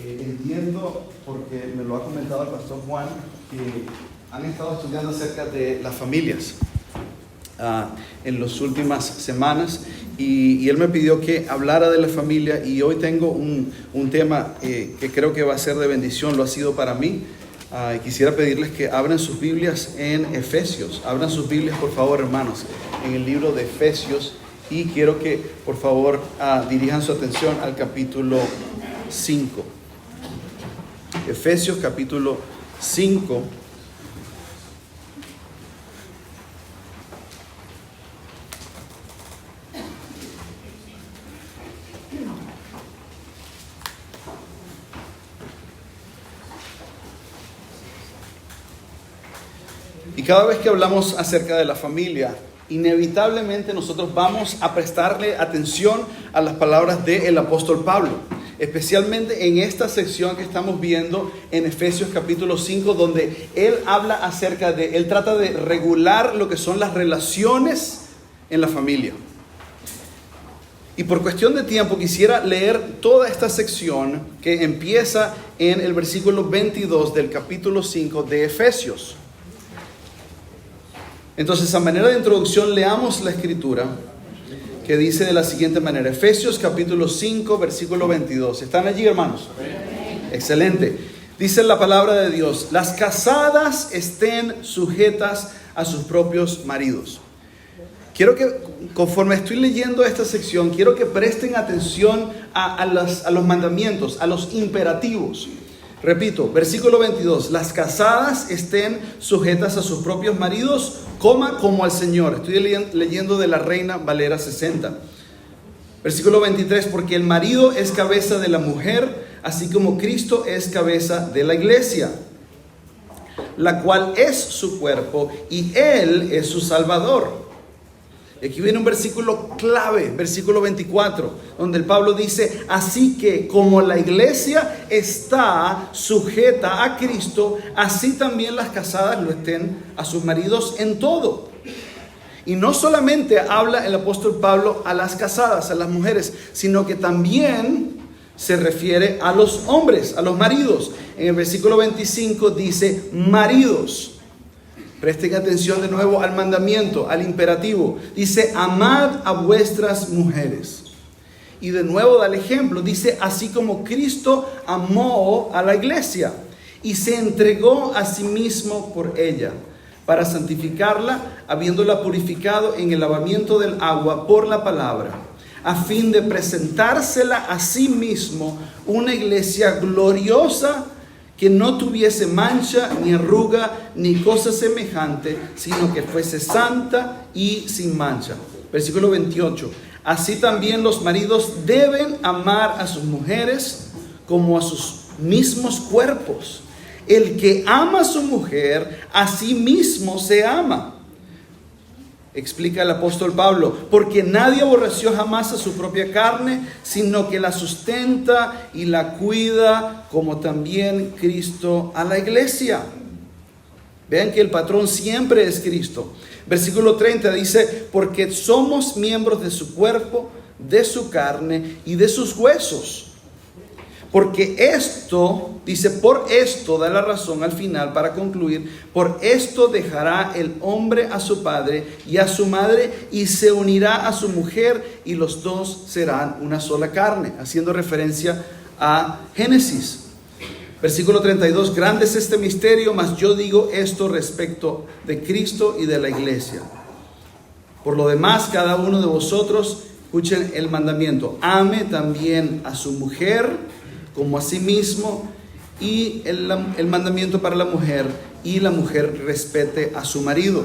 Entiendo, porque me lo ha comentado el pastor Juan, que han estado estudiando acerca de las familias en las últimas semanas, y él me pidió que hablara de la familia, y hoy tengo un tema que creo que va a ser de bendición, lo ha sido para mí. Quisiera pedirles que abran sus Biblias en Efesios. Abran sus Biblias, por favor, hermanos, en el libro de Efesios, y quiero que por favor dirijan su atención al capítulo 5. Efesios capítulo 5. Y cada vez que hablamos acerca de la familia, inevitablemente nosotros vamos a prestarle atención a las palabras del apóstol Pablo, especialmente en esta sección que estamos viendo en Efesios capítulo 5, donde él habla acerca de, él trata de regular lo que son las relaciones en la familia. Y por cuestión de tiempo quisiera leer toda esta sección que empieza en el versículo 22 del capítulo 5 de Efesios. Entonces, a manera de introducción, leamos la escritura que dice de la siguiente manera. Efesios capítulo 5, versículo 22. ¿Están allí, hermanos? Excelente. Dice la palabra de Dios: las casadas estén sujetas a sus propios maridos. Quiero que, conforme estoy leyendo esta sección, quiero que presten atención a los mandamientos, a los imperativos. Repito, versículo 22, las casadas estén sujetas a sus propios maridos, como al Señor. Estoy leyendo de la Reina Valera 60. Versículo 23, porque el marido es cabeza de la mujer, así como Cristo es cabeza de la iglesia, la cual es su cuerpo y Él es su Salvador. Aquí viene un versículo clave, versículo 24, donde el Pablo dice: así que como la iglesia está sujeta a Cristo, así también las casadas lo estén a sus maridos en todo. Y no solamente habla el apóstol Pablo a las casadas, a las mujeres, sino que también se refiere a los hombres, a los maridos. En el versículo 25 dice: maridos. Presten atención de nuevo al mandamiento, al imperativo. Dice: amad a vuestras mujeres. Y de nuevo da el ejemplo. Dice: así como Cristo amó a la iglesia y se entregó a sí mismo por ella, para santificarla, habiéndola purificado en el lavamiento del agua por la palabra, a fin de presentársela a sí mismo una iglesia gloriosa, que no tuviese mancha, ni arruga, ni cosa semejante, sino que fuese santa y sin mancha. Versículo 28. Así también los maridos deben amar a sus mujeres como a sus mismos cuerpos. El que ama a su mujer, a sí mismo se ama. Explica el apóstol Pablo: porque nadie aborreció jamás a su propia carne, sino que la sustenta y la cuida, como también Cristo a la iglesia. Vean que el patrón siempre es Cristo. Versículo 30 dice: porque somos miembros de su cuerpo, de su carne y de sus huesos. Porque esto, dice, por esto da la razón al final para concluir: por esto dejará el hombre a su padre y a su madre y se unirá a su mujer, y los dos serán una sola carne, haciendo referencia a Génesis. Versículo 32, grande es este misterio, mas yo digo esto respecto de Cristo y de la iglesia. Por lo demás, cada uno de vosotros, escuchen el mandamiento: ame también a su mujer como a sí mismo, y el mandamiento para la mujer: y la mujer respete a su marido.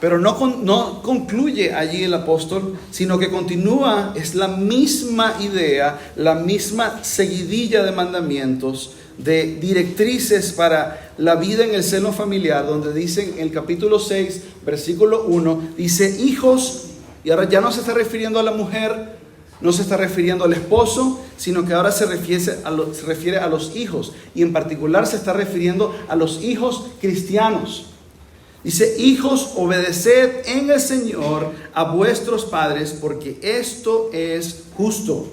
Pero no concluye allí el apóstol, sino que continúa. Es la misma idea, la misma seguidilla de mandamientos, de directrices para la vida en el seno familiar, donde dicen en el capítulo 6, versículo 1, dice: hijos. Y ahora ya no se está refiriendo a la mujer, no se está refiriendo al esposo, sino que ahora se refiere a los hijos. Y en particular se está refiriendo a los hijos cristianos. Dice: hijos, obedeced en el Señor a vuestros padres, porque esto es justo.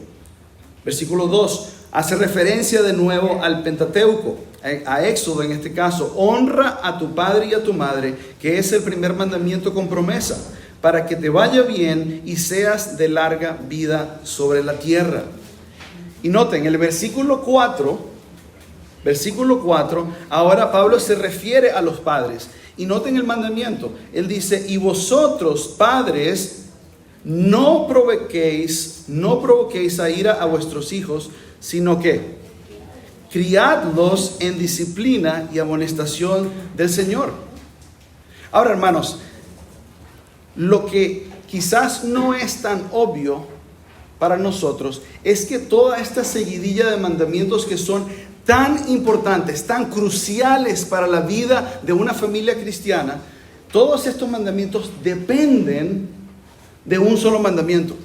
Versículo 2. Hace referencia de nuevo al Pentateuco, a Éxodo en este caso. Honra a tu padre y a tu madre, que es el primer mandamiento con promesa, para que te vaya bien y seas de larga vida sobre la tierra. Y noten, el versículo 4, ahora Pablo se refiere a los padres. Y noten el mandamiento. Él dice, y vosotros, padres, no provoquéis a ira a vuestros hijos, sino que criadlos en disciplina y amonestación del Señor. Ahora, hermanos, lo que quizás no es tan obvio para nosotros es que toda esta seguidilla de mandamientos que son tan importantes, tan cruciales para la vida de una familia cristiana, todos estos mandamientos dependen de un solo mandamiento.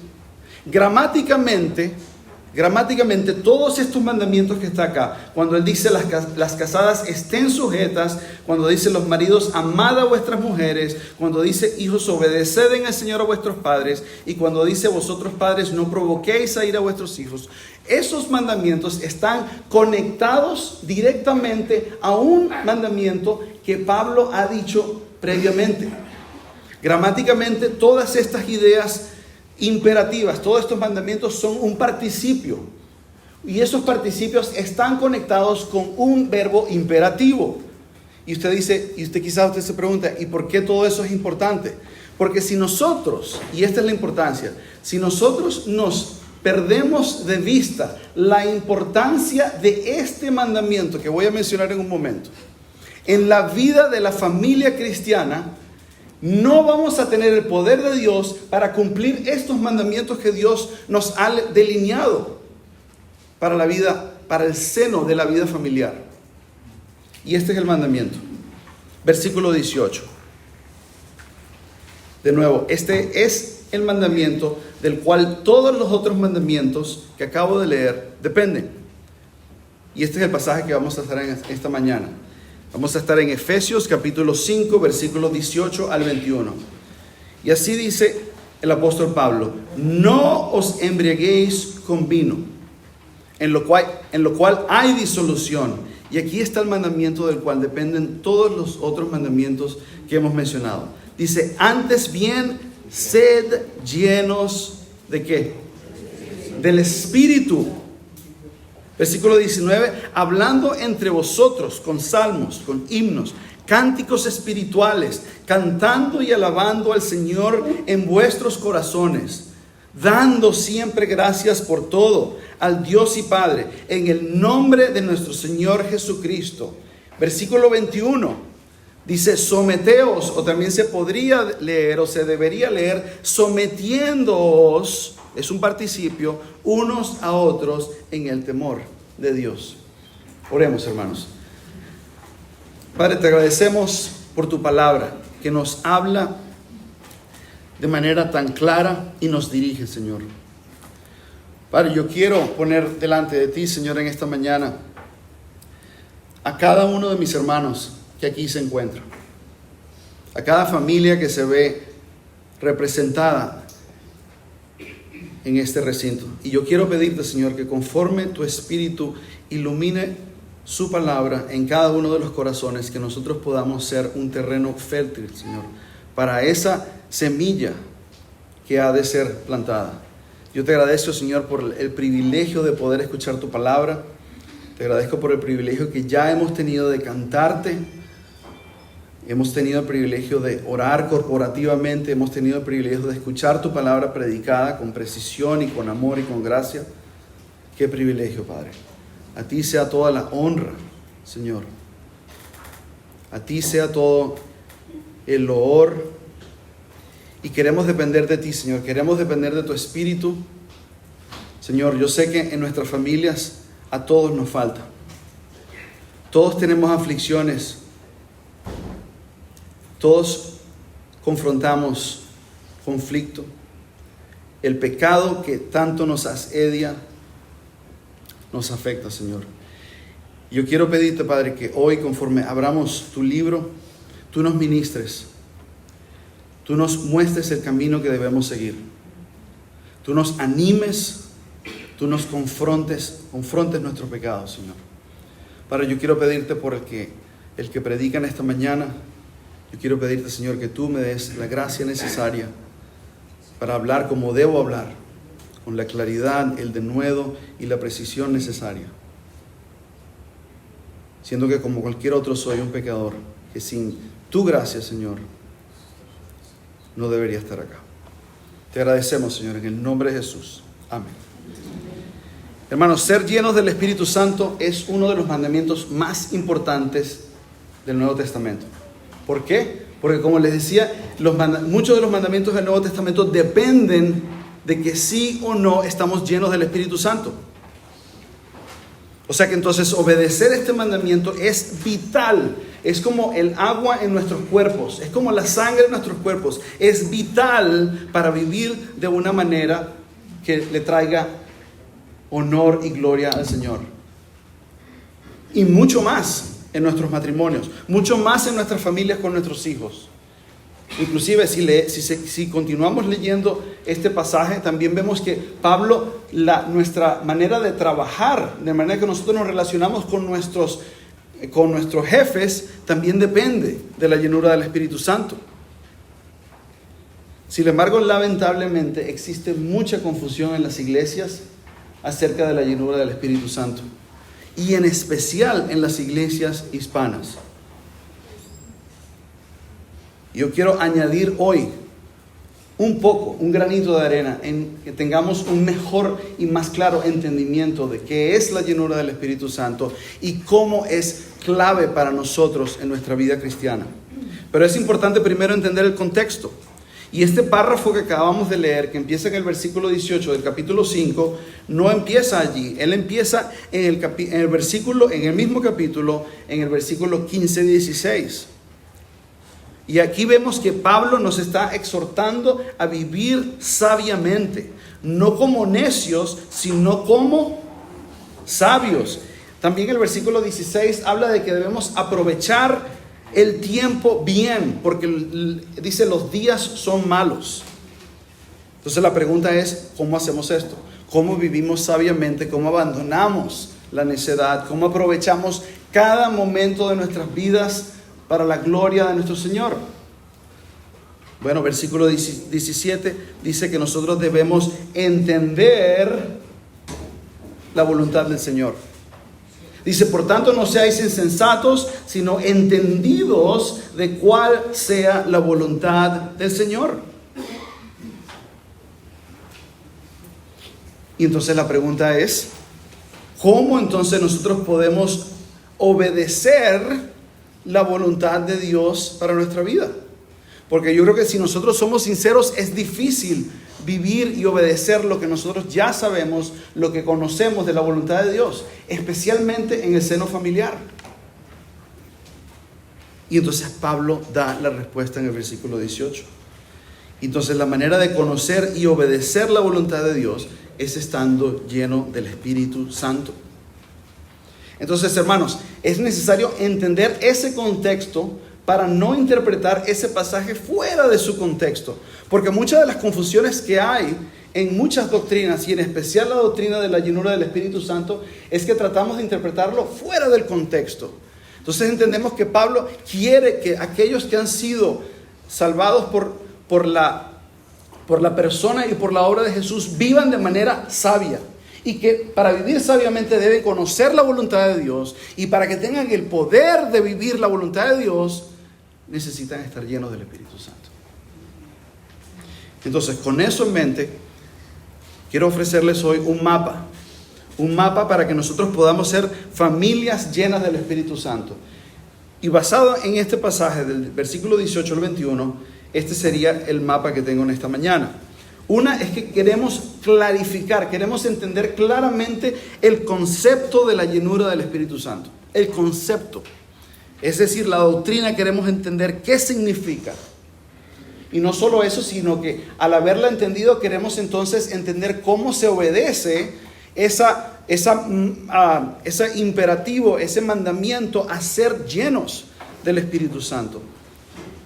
Gramaticalmente, todos estos mandamientos que está acá, cuando él dice las casadas estén sujetas, cuando dice los maridos amad a vuestras mujeres, cuando dice hijos obedeced en el Señor a vuestros padres, y cuando dice vosotros padres no provoquéis a ir a vuestros hijos, esos mandamientos están conectados directamente a un mandamiento que Pablo ha dicho previamente. Gramáticamente, todas estas ideas imperativas, todos estos mandamientos son un participio. Y esos participios están conectados con un verbo imperativo. Y usted quizás se pregunta, ¿y por qué todo eso es importante? Porque si nosotros, y esta es la importancia, si nosotros nos perdemos de vista la importancia de este mandamiento que voy a mencionar en un momento, en la vida de la familia cristiana, no vamos a tener el poder de Dios para cumplir estos mandamientos que Dios nos ha delineado para la vida, para el seno de la vida familiar. Y este es el mandamiento. Versículo 18. De nuevo, este es el mandamiento del cual todos los otros mandamientos que acabo de leer dependen. Y este es el pasaje que vamos a estar en esta mañana. Vamos a estar en Efesios capítulo 5, versículos 18 al 21. Y así dice el apóstol Pablo: no os embriaguéis con vino, en lo cual hay disolución. Y aquí está el mandamiento del cual dependen todos los otros mandamientos que hemos mencionado. Dice, antes bien, sed llenos ¿de qué? Del Espíritu. Versículo 19, hablando entre vosotros con salmos, con himnos, cánticos espirituales, cantando y alabando al Señor en vuestros corazones, dando siempre gracias por todo al Dios y Padre, en el nombre de nuestro Señor Jesucristo. Versículo 21, dice, someteos, o también se podría leer, o se debería leer, sometiéndoos, es un participio, unos a otros en el temor de Dios. Oremos, hermanos. Padre, te agradecemos por tu palabra que nos habla de manera tan clara y nos dirige, Señor. Padre, yo quiero poner delante de ti, Señor, en esta mañana a cada uno de mis hermanos que aquí se encuentra, a cada familia que se ve representada en este recinto. Y yo quiero pedirte, Señor, que conforme tu Espíritu ilumine su palabra en cada uno de los corazones, que nosotros podamos ser un terreno fértil, Señor, para esa semilla que ha de ser plantada. Yo te agradezco, Señor, por el privilegio de poder escuchar tu palabra. Te agradezco por el privilegio que ya hemos tenido de cantarte. Hemos tenido el privilegio de orar corporativamente. Hemos tenido el privilegio de escuchar tu palabra predicada con precisión y con amor y con gracia. Qué privilegio, Padre. A ti sea toda la honra, Señor. A ti sea todo el loor. Y queremos depender de ti, Señor. Queremos depender de tu Espíritu. Señor, yo sé que en nuestras familias a todos nos falta. Todos tenemos aflicciones. Todos confrontamos conflicto. El pecado que tanto nos asedia nos afecta, Señor. Yo quiero pedirte, Padre, que hoy, conforme abramos tu libro, tú nos ministres. Tú nos muestres el camino que debemos seguir. Tú nos animes. tú nos confrontes nuestros pecados, Señor. Padre, yo quiero pedirte por el que predica en esta mañana. Yo quiero pedirte, Señor, que tú me des la gracia necesaria para hablar como debo hablar, con la claridad, el denuedo y la precisión necesaria. Siendo que como cualquier otro soy un pecador, que sin tu gracia, Señor, no debería estar acá. Te agradecemos, Señor, en el nombre de Jesús. Amén. Hermanos, ser llenos del Espíritu Santo es uno de los mandamientos más importantes del Nuevo Testamento. ¿Por qué? Porque como les decía, muchos de los mandamientos del Nuevo Testamento dependen de que sí o no estamos llenos del Espíritu Santo. O sea que entonces obedecer este mandamiento es vital. Es como el agua en nuestros cuerpos, es como la sangre en nuestros cuerpos. Es vital para vivir de una manera que le traiga honor y gloria al Señor. Y mucho más en nuestros matrimonios, mucho más en nuestras familias con nuestros hijos. Inclusive si continuamos leyendo este pasaje, también vemos que Pablo, nuestra manera de trabajar, de manera que nosotros nos relacionamos con nuestros jefes, también depende de la llenura del Espíritu Santo. Sin embargo, lamentablemente existe mucha confusión en las iglesias acerca de la llenura del Espíritu Santo, y en especial en las iglesias hispanas. Yo quiero añadir hoy un granito de arena en que tengamos un mejor y más claro entendimiento de qué es la llenura del Espíritu Santo y cómo es clave para nosotros en nuestra vida cristiana. Pero es importante primero entender el contexto. Y este párrafo que acabamos de leer, que empieza en el versículo 18 del capítulo 5, no empieza allí. Él empieza en el mismo capítulo, en el versículo 15 y 16. Y aquí vemos que Pablo nos está exhortando a vivir sabiamente, no como necios, sino como sabios. También el versículo 16 habla de que debemos aprovechar el tiempo bien, porque dice los días son malos. Entonces la pregunta es, ¿cómo hacemos esto? ¿Cómo vivimos sabiamente? ¿Cómo abandonamos la necedad? ¿Cómo aprovechamos cada momento de nuestras vidas para la gloria de nuestro Señor? Bueno, versículo 17 dice que nosotros debemos entender la voluntad del Señor. Dice, por tanto, no seáis insensatos, sino entendidos de cuál sea la voluntad del Señor. Y entonces la pregunta es, ¿cómo entonces nosotros podemos obedecer la voluntad de Dios para nuestra vida? Porque yo creo que si nosotros somos sinceros, es difícil vivir y obedecer lo que nosotros ya sabemos, lo que conocemos de la voluntad de Dios, especialmente en el seno familiar. Y entonces Pablo da la respuesta en el versículo 18. Entonces la manera de conocer y obedecer la voluntad de Dios es estando lleno del Espíritu Santo. Entonces, hermanos, es necesario entender ese contexto para no interpretar ese pasaje fuera de su contexto. Porque muchas de las confusiones que hay en muchas doctrinas, y en especial la doctrina de la llenura del Espíritu Santo, es que tratamos de interpretarlo fuera del contexto. Entonces entendemos que Pablo quiere que aquellos que han sido salvados por la persona y por la obra de Jesús vivan de manera sabia. Y que para vivir sabiamente deben conocer la voluntad de Dios. Y para que tengan el poder de vivir la voluntad de Dios, necesitan estar llenos del Espíritu Santo. Entonces, con eso en mente, quiero ofrecerles hoy un mapa para que nosotros podamos ser familias llenas del Espíritu Santo. Y basado en este pasaje del versículo 18 al 21, este sería el mapa que tengo en esta mañana. Una es que queremos clarificar, queremos entender claramente el concepto de la llenura del Espíritu Santo. El concepto. Es decir, la doctrina, queremos entender qué significa. Y no solo eso, sino que al haberla entendido queremos entonces entender cómo se obedece ese imperativo, ese mandamiento a ser llenos del Espíritu Santo.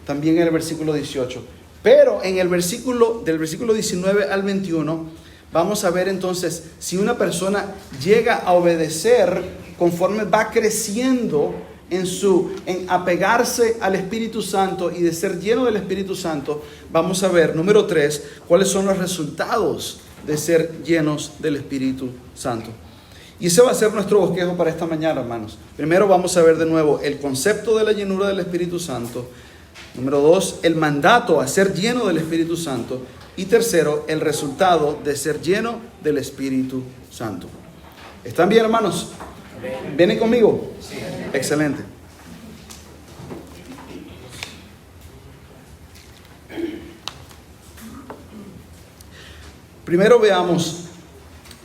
También en el versículo 18. Pero en el del versículo 19 al 21, vamos a ver entonces si una persona llega a obedecer conforme va creciendo en apegarse al Espíritu Santo y de ser lleno del Espíritu Santo. Vamos a ver, número 3, cuáles son los resultados de ser llenos del Espíritu Santo. Y ese va a ser nuestro bosquejo para esta mañana, hermanos. Primero vamos a ver de nuevo el concepto de la llenura del Espíritu Santo. Número 2, el mandato a ser lleno del Espíritu Santo. Y tercero, el resultado de ser lleno del Espíritu Santo. ¿Están bien, hermanos? ¿Vienen conmigo? Sí. Excelente. Primero veamos,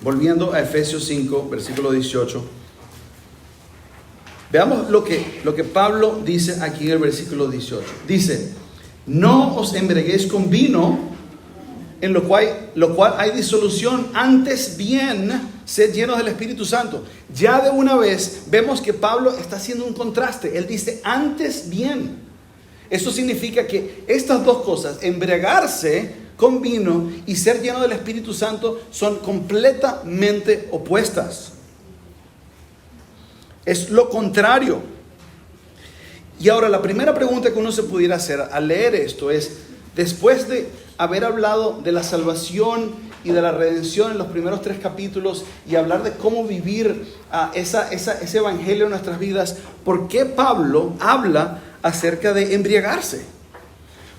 volviendo a Efesios 5, versículo 18. Veamos lo que Pablo dice aquí en el versículo 18. Dice, no os embriaguéis con vino, en lo cual hay disolución, antes bien sed llenos del Espíritu Santo. Ya de una vez vemos que Pablo está haciendo un contraste. Él dice, antes bien. Eso significa que estas dos cosas, embriagarse con vino y ser lleno del Espíritu Santo, son completamente opuestas. Es lo contrario. Y ahora la primera pregunta que uno se pudiera hacer al leer esto es, después de haber hablado de la salvación y de la redención en los primeros 3 capítulos y hablar de cómo vivir ese evangelio en nuestras vidas, ¿por qué Pablo habla acerca de embriagarse?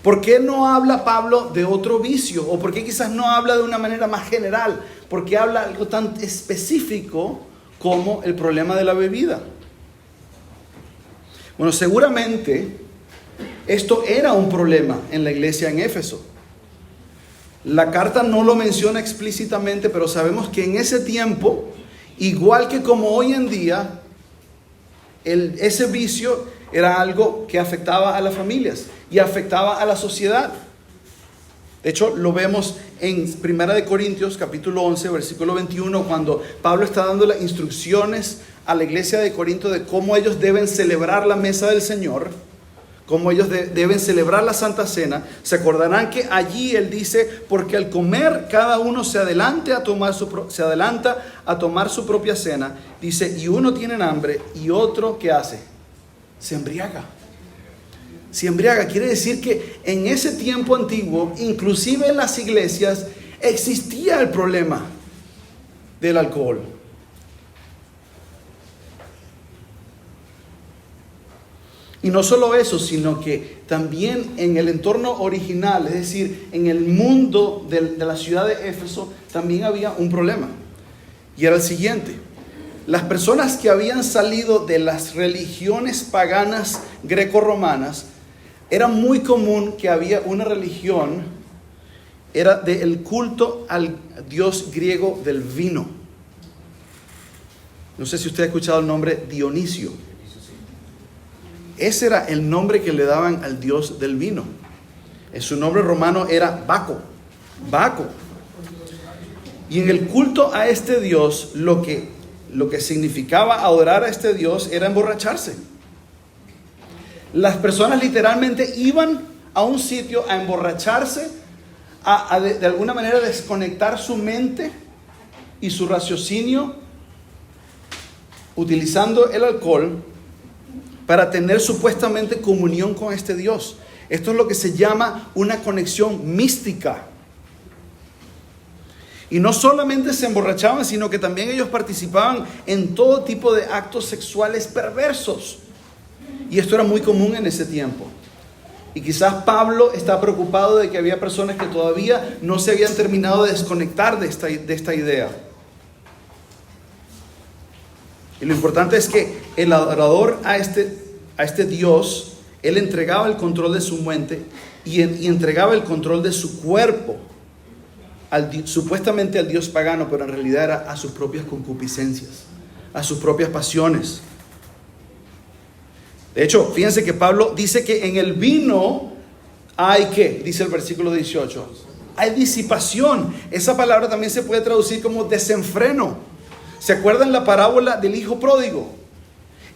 ¿Por qué no habla Pablo de otro vicio? ¿O por qué quizás no habla de una manera más general? ¿Por qué habla algo tan específico como el problema de la bebida? Bueno, seguramente esto era un problema en la iglesia en Éfeso. La carta no lo menciona explícitamente, pero sabemos que en ese tiempo, igual que como hoy en día, ese vicio era algo que afectaba a las familias y afectaba a la sociedad. De hecho, lo vemos en 1 Corintios capítulo 11, versículo 21, cuando Pablo está dando las instrucciones a la iglesia de Corinto de cómo ellos deben celebrar la mesa del Señor, cómo ellos deben celebrar la Santa Cena. Se acordarán que allí él dice, porque al comer cada uno se adelanta a tomar su propia cena. Dice, y uno tiene hambre y otro, ¿qué hace? Se embriaga. Se embriaga. Quiere decir que en ese tiempo antiguo, inclusive en las iglesias, existía el problema del alcohol. Y no solo eso, sino que también en el entorno original, es decir, en el mundo de la ciudad de Éfeso, también había un problema. Y era el siguiente. Las personas que habían salido de las religiones paganas greco-romanas, era muy común que había una religión, era del culto al dios griego del vino. No sé si usted ha escuchado el nombre Dionisio. Ese era el nombre que le daban al dios del vino. Su nombre romano era Baco. Y en el culto a este dios, lo que significaba adorar a este dios era emborracharse. Las personas literalmente iban a un sitio a emborracharse, de alguna manera desconectar su mente y su raciocinio, utilizando el alcohol para tener supuestamente comunión con este Dios. Esto es lo que se llama una conexión mística. Y no solamente se emborrachaban, sino que también ellos participaban en todo tipo de actos sexuales perversos. Y esto era muy común en ese tiempo. Y quizás Pablo está preocupado de que había personas que todavía no se habían terminado de desconectar de esta idea. Y lo importante es que el adorador a este Dios, él entregaba el control de su mente y entregaba el control de su cuerpo supuestamente al Dios pagano, pero en realidad era a sus propias concupiscencias, a sus propias pasiones. De hecho, fíjense que Pablo dice que en el vino hay ¿qué? Dice el versículo 18. Hay disipación. Esa palabra también se puede traducir como desenfreno. ¿Se acuerdan la parábola del hijo pródigo?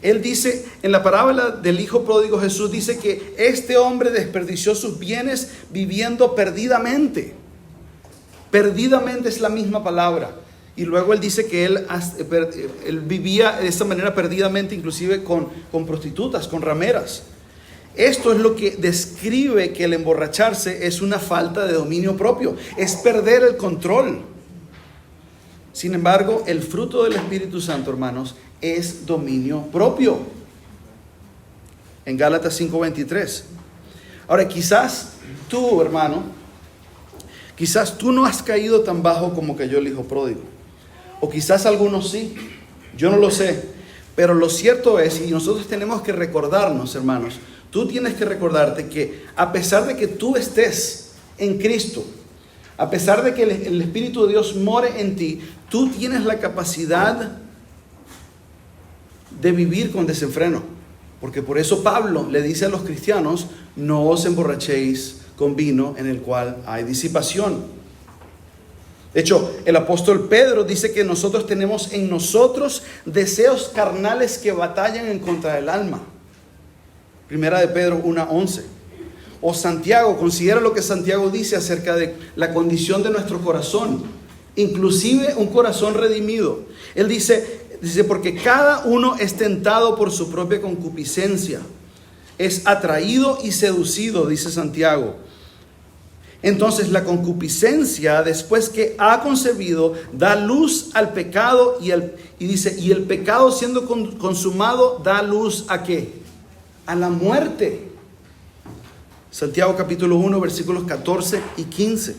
Él dice, en la parábola del hijo pródigo, Jesús dice que este hombre desperdició sus bienes viviendo perdidamente. Perdidamente es la misma palabra. Y luego él dice que él vivía de esta manera perdidamente, inclusive con prostitutas, con rameras. Esto es lo que describe que el emborracharse es una falta de dominio propio, es perder el control. Sin embargo, el fruto del Espíritu Santo, hermanos, es dominio propio. En Gálatas 5:23. Ahora, quizás tú, hermano, quizás tú no has caído tan bajo como cayó el hijo pródigo. O quizás algunos sí, yo no lo sé. Pero lo cierto es, y nosotros tenemos que recordarnos, hermanos, tú tienes que recordarte que a pesar de que tú estés en Cristo, a pesar de que el Espíritu de Dios more en ti, tú tienes la capacidad de vivir con desenfreno. Porque por eso Pablo le dice a los cristianos, no os emborrachéis con vino en el cual hay disipación. De hecho, el apóstol Pedro dice que nosotros tenemos en nosotros deseos carnales que batallan en contra del alma. Primera de Pedro 1:11. O Santiago, considera lo que Santiago dice acerca de la condición de nuestro corazón, inclusive un corazón redimido. Él dice, porque cada uno es tentado por su propia concupiscencia, es atraído y seducido, dice Santiago. Entonces la concupiscencia, después que ha concebido, da luz al pecado y el pecado siendo consumado da luz ¿a qué? A la muerte. Santiago capítulo 1 versículos 14 y 15.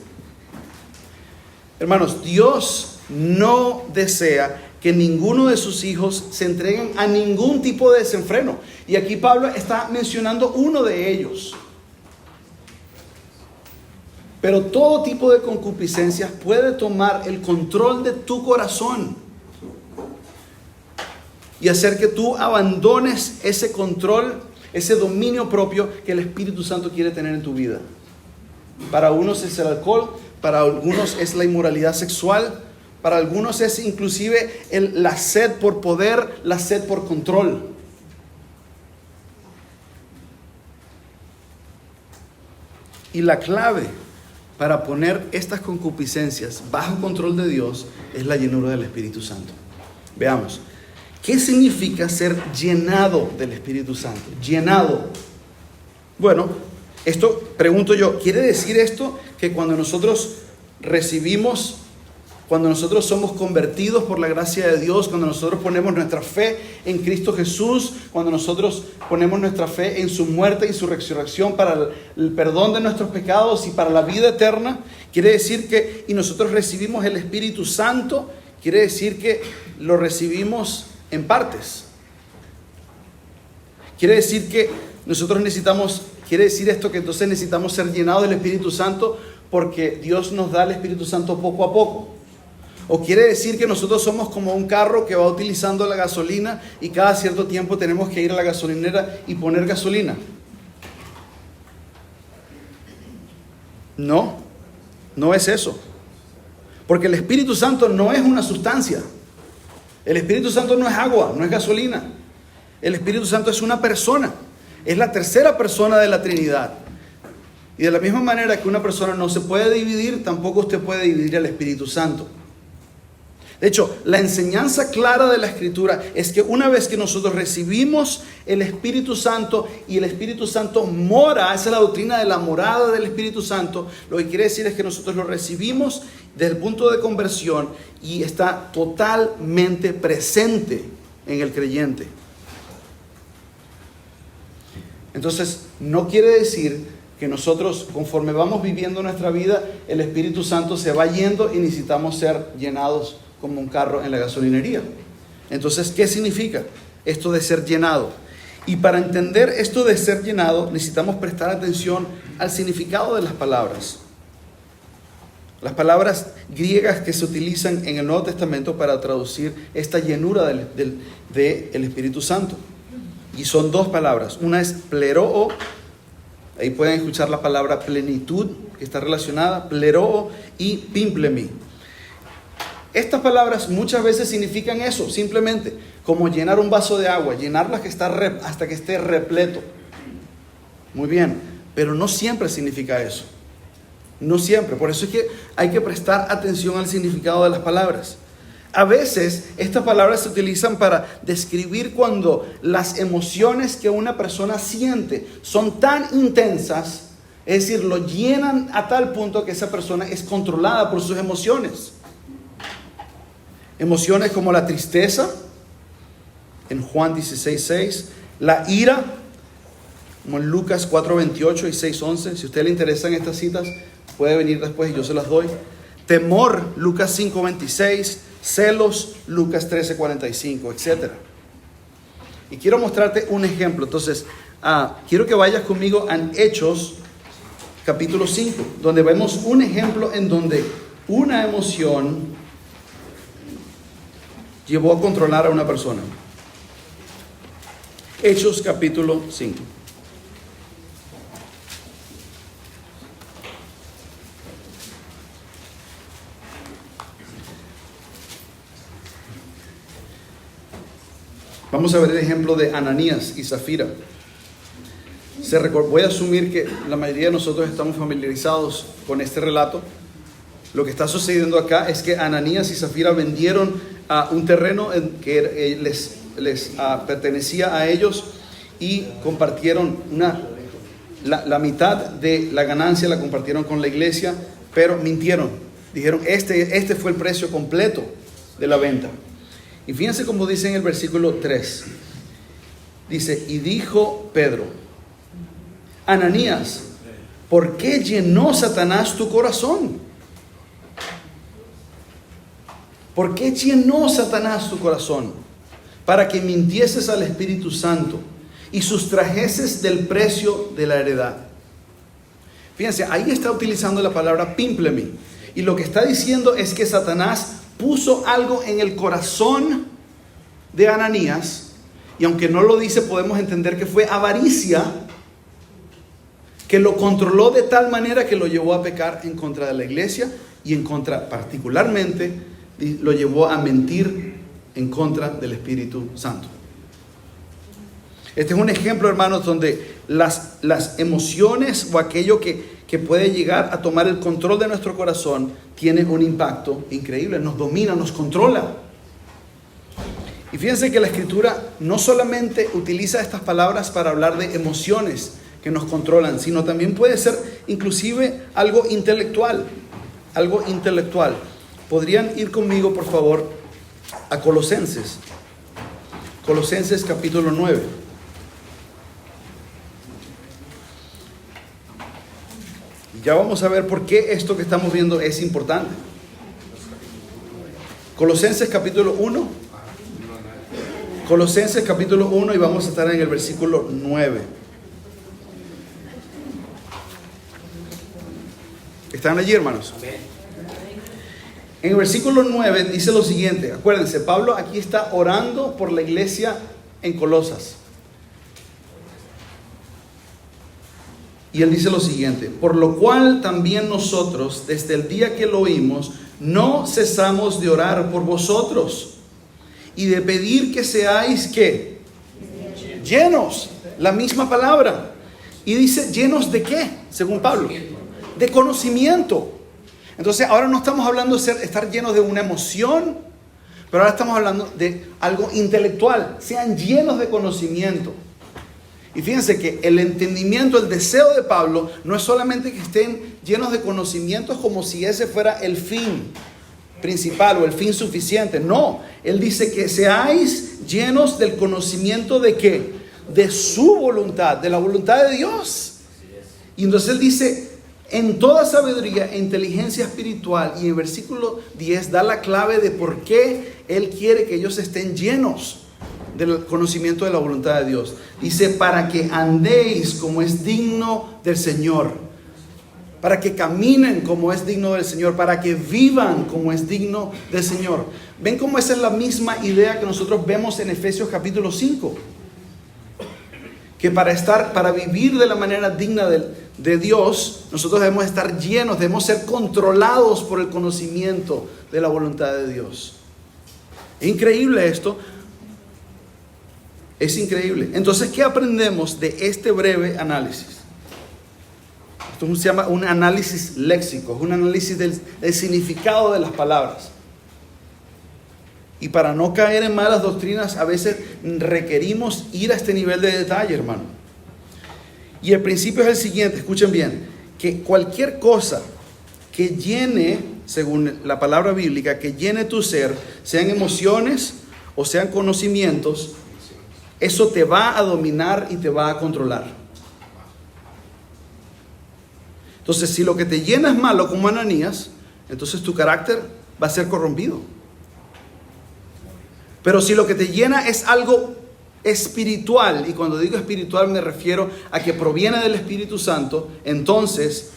Hermanos, Dios no desea que ninguno de sus hijos se entreguen a ningún tipo de desenfreno. Y aquí Pablo está mencionando uno de ellos. Pero todo tipo de concupiscencias puede tomar el control de tu corazón y hacer que tú abandones ese control, ese dominio propio que el Espíritu Santo quiere tener en tu vida. Para unos es el alcohol, para algunos es la inmoralidad sexual, para algunos es inclusive la sed por poder, la sed por control. Y la clave para poner estas concupiscencias bajo control de Dios es la llenura del Espíritu Santo. Veamos, ¿qué significa ser llenado del Espíritu Santo? Llenado. Bueno, esto pregunto yo, ¿quiere decir esto que cuando nosotros somos convertidos por la gracia de Dios, cuando nosotros ponemos nuestra fe en Cristo Jesús, cuando nosotros ponemos nuestra fe en su muerte y su resurrección para el perdón de nuestros pecados y para la vida eterna, quiere decir que, y nosotros recibimos el Espíritu Santo, quiere decir que lo recibimos en partes? Quiere decir que quiere decir esto que entonces necesitamos ser llenados del Espíritu Santo porque Dios nos da el Espíritu Santo poco a poco. O quiere decir que nosotros somos como un carro que va utilizando la gasolina y cada cierto tiempo tenemos que ir a la gasolinera y poner gasolina. No es eso. Porque el Espíritu Santo no es una sustancia. El Espíritu Santo no es agua, no es gasolina. El Espíritu Santo es una persona. Es la tercera persona de la Trinidad. Y de la misma manera que una persona no se puede dividir, tampoco usted puede dividir el Espíritu Santo. De hecho, la enseñanza clara de la Escritura es que una vez que nosotros recibimos el Espíritu Santo y el Espíritu Santo mora, esa es la doctrina de la morada del Espíritu Santo, lo que quiere decir es que nosotros lo recibimos desde el punto de conversión y está totalmente presente en el creyente. Entonces, no quiere decir que nosotros, conforme vamos viviendo nuestra vida, el Espíritu Santo se va yendo y necesitamos ser llenados como un carro en la gasolinería. Entonces, ¿qué significa esto de ser llenado? Y para entender esto de ser llenado, necesitamos prestar atención al significado de las palabras. Las palabras griegas que se utilizan en el Nuevo Testamento para traducir esta llenura del Espíritu Santo. Y son dos palabras. Una es pleroo. Ahí pueden escuchar la palabra plenitud, que está relacionada, pleroo, y pimplemi. Estas palabras muchas veces significan eso, simplemente como llenar un vaso de agua, llenarla hasta que esté repleto. Muy bien, pero no siempre significa eso. No siempre. Por eso es que hay que prestar atención al significado de las palabras. A veces estas palabras se utilizan para describir cuando las emociones que una persona siente son tan intensas, es decir, lo llenan a tal punto que esa persona es controlada por sus emociones. Emociones como la tristeza, en Juan 16:6, la ira, como en Lucas 4:28 y 6:11. Si a usted le interesan estas citas, puede venir después y yo se las doy. Temor, Lucas 5:26, celos, Lucas 13:45, etc. Y quiero mostrarte un ejemplo. Entonces, quiero que vayas conmigo a Hechos, capítulo 5, donde vemos un ejemplo en donde una emoción llevó a controlar a una persona. Hechos, capítulo 5. Vamos a ver el ejemplo de Ananías y Zafira. Voy a asumir que la mayoría de nosotros estamos familiarizados con este relato. Lo que está sucediendo acá es que Ananías y Zafira vendieron un terreno que les pertenecía a ellos y compartieron la mitad de la ganancia, la compartieron con la iglesia, pero mintieron. Dijeron, este fue el precio completo de la venta. Y fíjense cómo dice en el versículo 3. Dice, y dijo Pedro, Ananías, ¿por qué llenó Satanás tu corazón? ¿Por qué llenó Satanás tu corazón? Para que mintieses al Espíritu Santo y sustrajeses del precio de la heredad. Fíjense, ahí está utilizando la palabra pimplemi. Y lo que está diciendo es que Satanás puso algo en el corazón de Ananías. Y aunque no lo dice, podemos entender que fue avaricia que lo controló de tal manera que lo llevó a pecar en contra de la iglesia y en contra, particularmente, lo llevó a mentir en contra del Espíritu Santo. Este es un ejemplo, hermanos, donde las emociones o aquello que puede llegar a tomar el control de nuestro corazón tiene un impacto increíble, nos domina, nos controla. Y fíjense que la Escritura no solamente utiliza estas palabras para hablar de emociones que nos controlan, sino también puede ser inclusive algo intelectual. Algo intelectual. ¿Podrían ir conmigo, por favor, a Colosenses? Colosenses capítulo 9. Y ya vamos a ver por qué esto que estamos viendo es importante. Colosenses capítulo 1. Colosenses capítulo 1 y vamos a estar en el versículo 9. ¿Están allí, hermanos? En el versículo 9 dice lo siguiente. Acuérdense, Pablo aquí está orando por la iglesia en Colosas. Y él dice lo siguiente: por lo cual también nosotros, desde el día que lo oímos, no cesamos de orar por vosotros y de pedir que seáis, ¿qué? Llenos, la misma palabra. Y dice, ¿llenos de qué? Según Pablo. De conocimiento. Entonces ahora no estamos hablando de estar llenos de una emoción, pero ahora estamos hablando de algo intelectual. Sean llenos de conocimiento. Y fíjense que el entendimiento, el deseo de Pablo no es solamente que estén llenos de conocimientos como si ese fuera el fin principal o el fin suficiente. No, él dice que seáis llenos del conocimiento de ¿qué? De su voluntad, de la voluntad de Dios. Y entonces él dice, en toda sabiduría e inteligencia espiritual, y en versículo 10 da la clave de por qué él quiere que ellos estén llenos del conocimiento de la voluntad de Dios. Dice, para que andéis como es digno del Señor, para que caminen como es digno del Señor, para que vivan como es digno del Señor. ¿Ven cómo esa es la misma idea que nosotros vemos en Efesios capítulo 5? Que para vivir de la manera digna de Dios, nosotros debemos estar llenos, debemos ser controlados por el conocimiento de la voluntad de Dios. Es increíble esto. Es increíble. Entonces, ¿qué aprendemos de este breve análisis? Esto se llama un análisis léxico, es un análisis del significado de las palabras. Y para no caer en malas doctrinas, a veces requerimos ir a este nivel de detalle, hermano. Y el principio es el siguiente, escuchen bien, que cualquier cosa que llene, según la palabra bíblica, que llene tu ser, sean emociones o sean conocimientos, eso te va a dominar y te va a controlar. Entonces, si lo que te llena es malo, como Ananías, entonces tu carácter va a ser corrompido. Pero si lo que te llena es algo espiritual, y cuando digo espiritual me refiero a que proviene del Espíritu Santo, entonces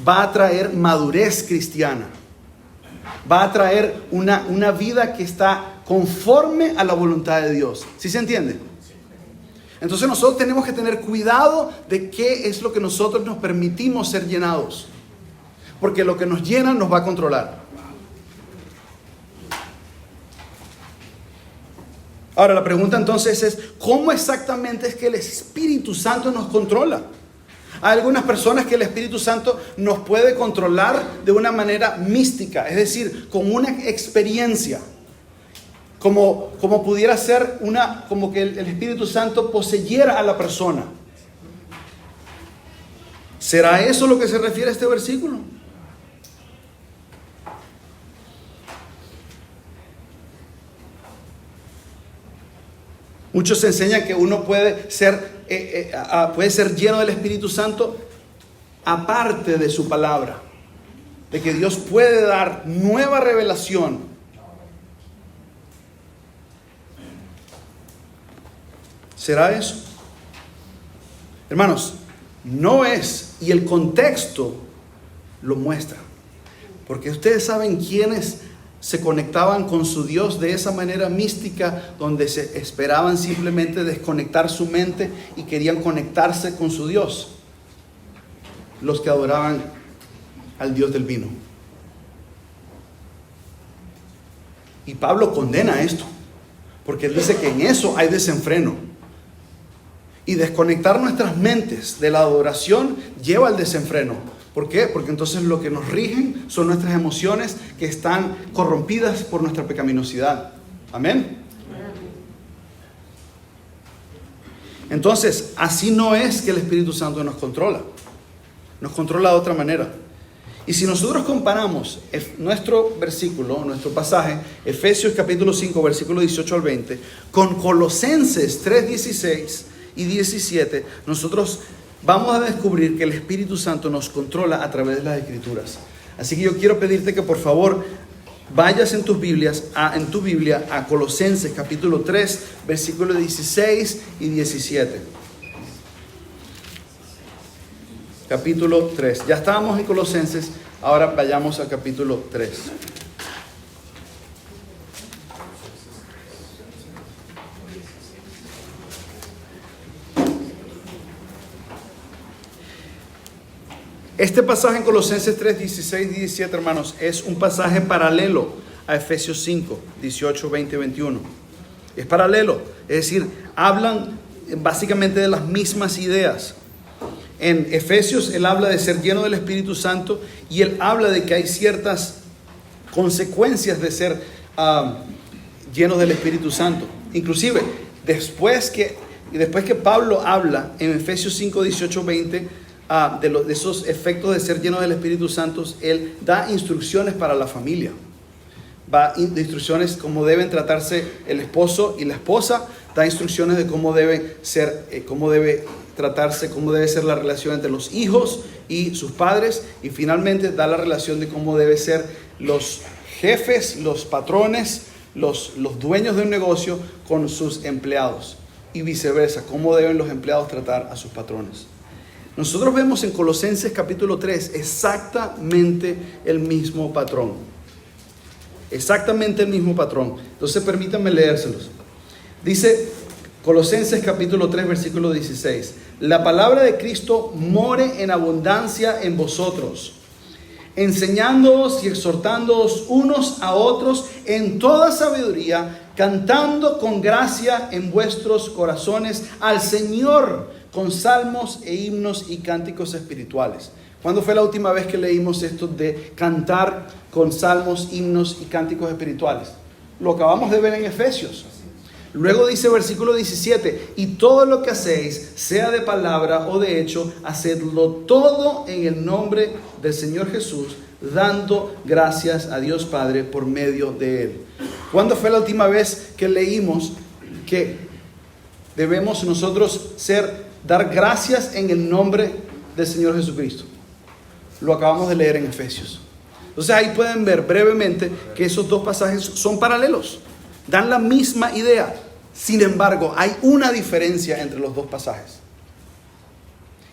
va a traer madurez cristiana. Va a traer una vida que está conforme a la voluntad de Dios. ¿Sí se entiende? Entonces nosotros tenemos que tener cuidado de qué es lo que nosotros nos permitimos ser llenados. Porque lo que nos llena nos va a controlar. Ahora la pregunta entonces es, ¿cómo exactamente es que el Espíritu Santo nos controla? Hay algunas personas que el Espíritu Santo nos puede controlar de una manera mística, es decir, con una experiencia. Como pudiera ser como que el Espíritu Santo poseyera a la persona. ¿Será eso lo que se refiere a este versículo? Muchos enseñan que uno puede ser lleno del Espíritu Santo aparte de su palabra. De que Dios puede dar nueva revelación. ¿Será eso? Hermanos, no es, y el contexto lo muestra. Porque ustedes saben quiénes se conectaban con su Dios de esa manera mística, donde se esperaban simplemente desconectar su mente y querían conectarse con su Dios. Los que adoraban al Dios del vino. Y Pablo condena esto, porque él dice que en eso hay desenfreno. Y desconectar nuestras mentes de la adoración lleva al desenfreno. ¿Por qué? Porque entonces lo que nos rigen son nuestras emociones que están corrompidas por nuestra pecaminosidad. Amén. Entonces, así no es que el Espíritu Santo nos controla. Nos controla de otra manera. Y si nosotros comparamos nuestro versículo, nuestro pasaje, Efesios capítulo 5, versículo 18 al 20, con Colosenses 3, 16 y 17, nosotros vamos a descubrir que el Espíritu Santo nos controla a través de las Escrituras. Así que yo quiero pedirte que por favor vayas en tu Biblia a Colosenses capítulo 3, versículos 16 y 17. Capítulo 3. Ya estábamos en Colosenses, ahora vayamos al capítulo 3. Este pasaje en Colosenses 3, 16 y 17, hermanos, es un pasaje paralelo a Efesios 5, 18, 20 y 21. Es paralelo, es decir, hablan básicamente de las mismas ideas. En Efesios él habla de ser lleno del Espíritu Santo y él habla de que hay ciertas consecuencias de ser lleno del Espíritu Santo. Inclusive, después que Pablo habla en Efesios 5, 18, 20, de esos efectos de ser lleno del Espíritu Santo, él da instrucciones para la familia. Da instrucciones cómo deben tratarse el esposo y la esposa, da instrucciones de cómo debe tratarse, cómo debe ser la relación entre los hijos y sus padres, y finalmente da la relación de cómo debe ser los jefes, los patrones, los dueños de un negocio con sus empleados, y viceversa, cómo deben los empleados tratar a sus patrones. Nosotros vemos en Colosenses capítulo 3 exactamente el mismo patrón. Exactamente el mismo patrón. Entonces permítanme leérselos. Dice Colosenses capítulo 3 versículo 16. La palabra de Cristo more en abundancia en vosotros, enseñándoos y exhortándoos unos a otros en toda sabiduría, cantando con gracia en vuestros corazones al Señor con salmos e himnos y cánticos espirituales. ¿Cuándo fue la última vez que leímos esto de cantar con salmos, himnos y cánticos espirituales? Lo acabamos de ver en Efesios. Luego dice versículo 17, y todo lo que hacéis, sea de palabra o de hecho, hacedlo todo en el nombre del Señor Jesús, dando gracias a Dios Padre por medio de Él. ¿Cuándo fue la última vez que leímos que debemos nosotros dar gracias en el nombre del Señor Jesucristo? Lo acabamos de leer en Efesios. Entonces ahí pueden ver brevemente que esos dos pasajes son paralelos, dan la misma idea. Sin embargo, hay una diferencia entre los dos pasajes.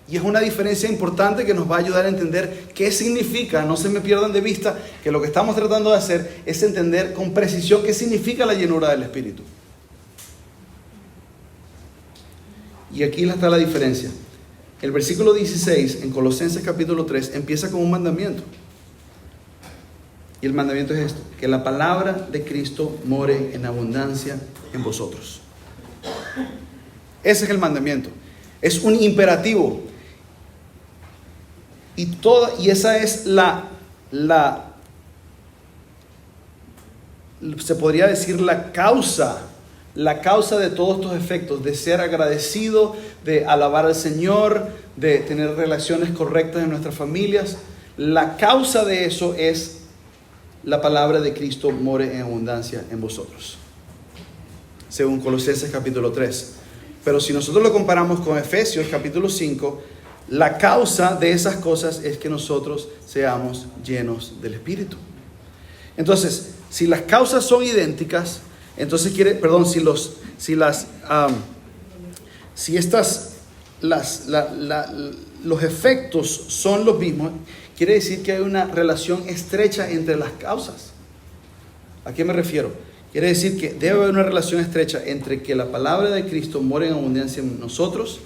Y es una diferencia importante que nos va a ayudar a entender qué significa. No se me pierdan de vista que lo que estamos tratando de hacer es entender con precisión qué significa la llenura del Espíritu. Y aquí está la diferencia. El versículo 16 en Colosenses capítulo 3 empieza con un mandamiento. Y el mandamiento es esto: que la palabra de Cristo more en abundancia en vosotros. Ese es el mandamiento. Es un imperativo. Y esa es se podría decir la causa de todos estos efectos, de ser agradecido, de alabar al Señor, de tener relaciones correctas en nuestras familias. La causa de eso es la palabra de Cristo more en abundancia en vosotros, según Colosenses capítulo 3. Pero si nosotros lo comparamos con Efesios capítulo 5, la causa de esas cosas es que nosotros seamos llenos del Espíritu. Entonces, si las causas son idénticas, entonces los efectos son los mismos, quiere decir que hay una relación estrecha entre las causas. ¿A qué me refiero? Quiere decir que debe haber una relación estrecha entre que la palabra de Cristo more en abundancia en nosotros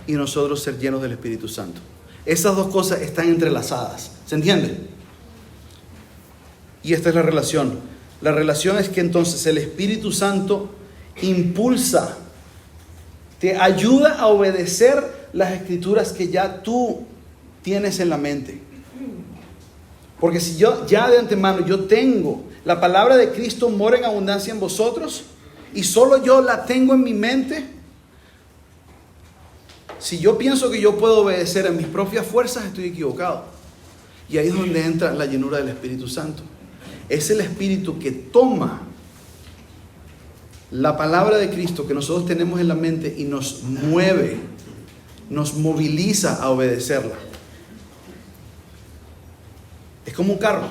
y nosotros ser llenos del Espíritu Santo. Esas dos cosas están entrelazadas. ¿Se entiende? Y esta es la relación. La relación es que entonces el Espíritu Santo impulsa, te ayuda a obedecer las escrituras que ya tú tienes en la mente. Porque si yo ya de antemano yo tengo la palabra de Cristo mora en abundancia en vosotros y solo yo la tengo en mi mente, si yo pienso que yo puedo obedecer en mis propias fuerzas, estoy equivocado. Y ahí es donde entra la llenura del Espíritu Santo. Es el Espíritu que toma la palabra de Cristo que nosotros tenemos en la mente y nos mueve, nos moviliza a obedecerla. Es como un carro.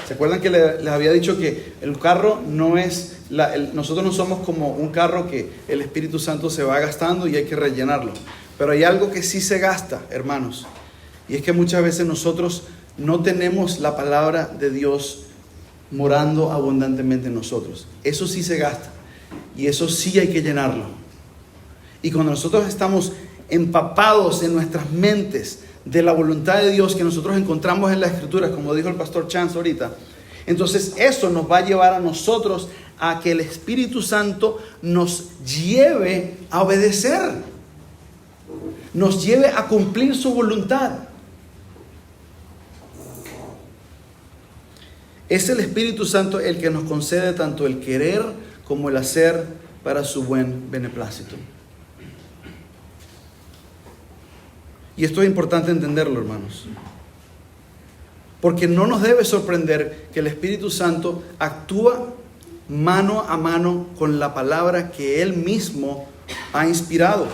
¿Se acuerdan que les había dicho que el carro no es, nosotros no somos como un carro que el Espíritu Santo se va gastando y hay que rellenarlo? Pero hay algo que sí se gasta, hermanos. Y es que muchas veces nosotros no tenemos la palabra de Dios morando abundantemente en nosotros. Eso sí se gasta. Y eso sí hay que llenarlo. Y cuando nosotros estamos empapados en nuestras mentes de la voluntad de Dios que nosotros encontramos en las Escrituras, como dijo el pastor Chance ahorita, entonces eso nos va a llevar a nosotros a que el Espíritu Santo nos lleve a obedecer, nos lleve a cumplir su voluntad. Es el Espíritu Santo el que nos concede tanto el querer como el hacer para su buen beneplácito. Y esto es importante entenderlo, hermanos. Porque no nos debe sorprender que el Espíritu Santo actúa mano a mano con la palabra que Él mismo ha inspirado.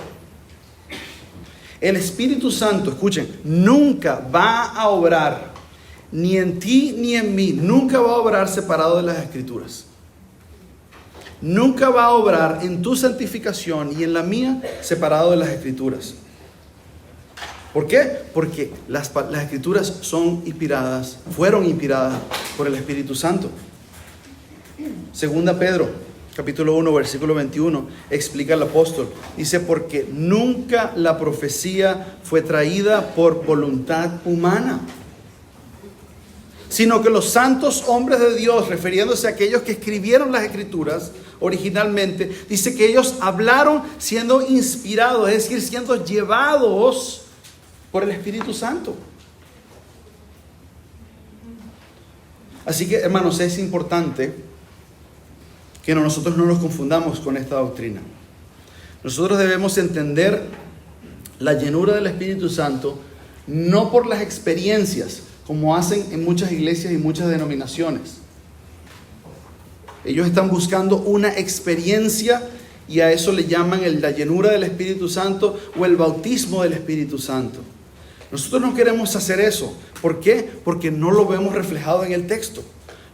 El Espíritu Santo, escuchen, nunca va a obrar, ni en ti ni en mí, nunca va a obrar separado de las Escrituras. Nunca va a obrar en tu santificación y en la mía separado de las Escrituras. ¿Por qué? Porque las Escrituras fueron inspiradas por el Espíritu Santo. Segunda Pedro, capítulo 1, versículo 21, explica el apóstol. Dice, porque nunca la profecía fue traída por voluntad humana, sino que los santos hombres de Dios, refiriéndose a aquellos que escribieron las Escrituras originalmente, dice que ellos hablaron siendo inspirados, es decir, siendo llevados por el Espíritu Santo. Así que, hermanos, es importante que nosotros no nos confundamos con esta doctrina. Nosotros debemos entender la llenura del Espíritu Santo no por las experiencias, como hacen en muchas iglesias y muchas denominaciones. Ellos están buscando una experiencia y a eso le llaman la llenura del Espíritu Santo o el bautismo del Espíritu Santo. Nosotros no queremos hacer eso. ¿Por qué? Porque no lo vemos reflejado en el texto.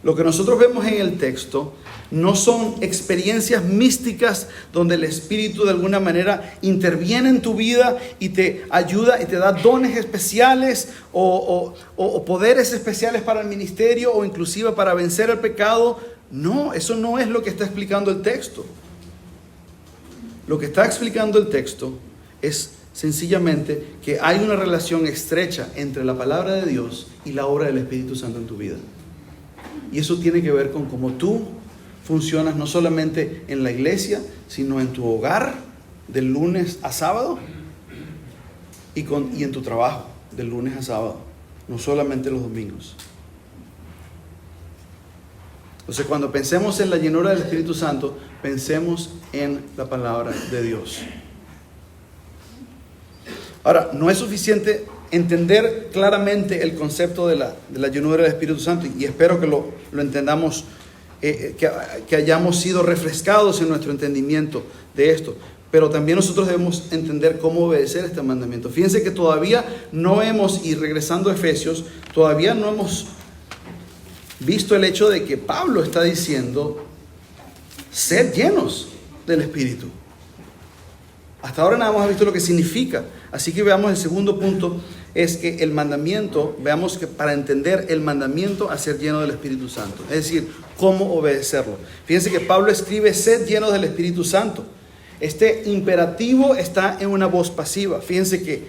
Lo que nosotros vemos en el texto no son experiencias místicas donde el Espíritu de alguna manera interviene en tu vida y te ayuda y te da dones especiales o poderes especiales para el ministerio o inclusive para vencer el pecado. No, eso no es lo que está explicando el texto. Lo que está explicando el texto es sencillamente que hay una relación estrecha entre la palabra de Dios y la obra del Espíritu Santo en tu vida. Y eso tiene que ver con cómo tú funcionas no solamente en la iglesia, sino en tu hogar del lunes a sábado y en tu trabajo del lunes a sábado, no solamente los domingos. Entonces, cuando pensemos en la llenura del Espíritu Santo, pensemos en la palabra de Dios. Ahora, no es suficiente entender claramente el concepto de la llenura del Espíritu Santo, y espero que lo entendamos, que hayamos sido refrescados en nuestro entendimiento de esto. Pero también nosotros debemos entender cómo obedecer este mandamiento. Fíjense que todavía no hemos, y regresando a Efesios, todavía no hemos visto el hecho de que Pablo está diciendo: sed llenos del Espíritu. Hasta ahora nada más hemos visto lo que significa. Así que veamos el segundo punto, es que el mandamiento, veamos que para entender el mandamiento a ser lleno del Espíritu Santo, es decir, cómo obedecerlo. Fíjense que Pablo escribe: sed llenos del Espíritu Santo. Este imperativo está en una voz pasiva. Fíjense que,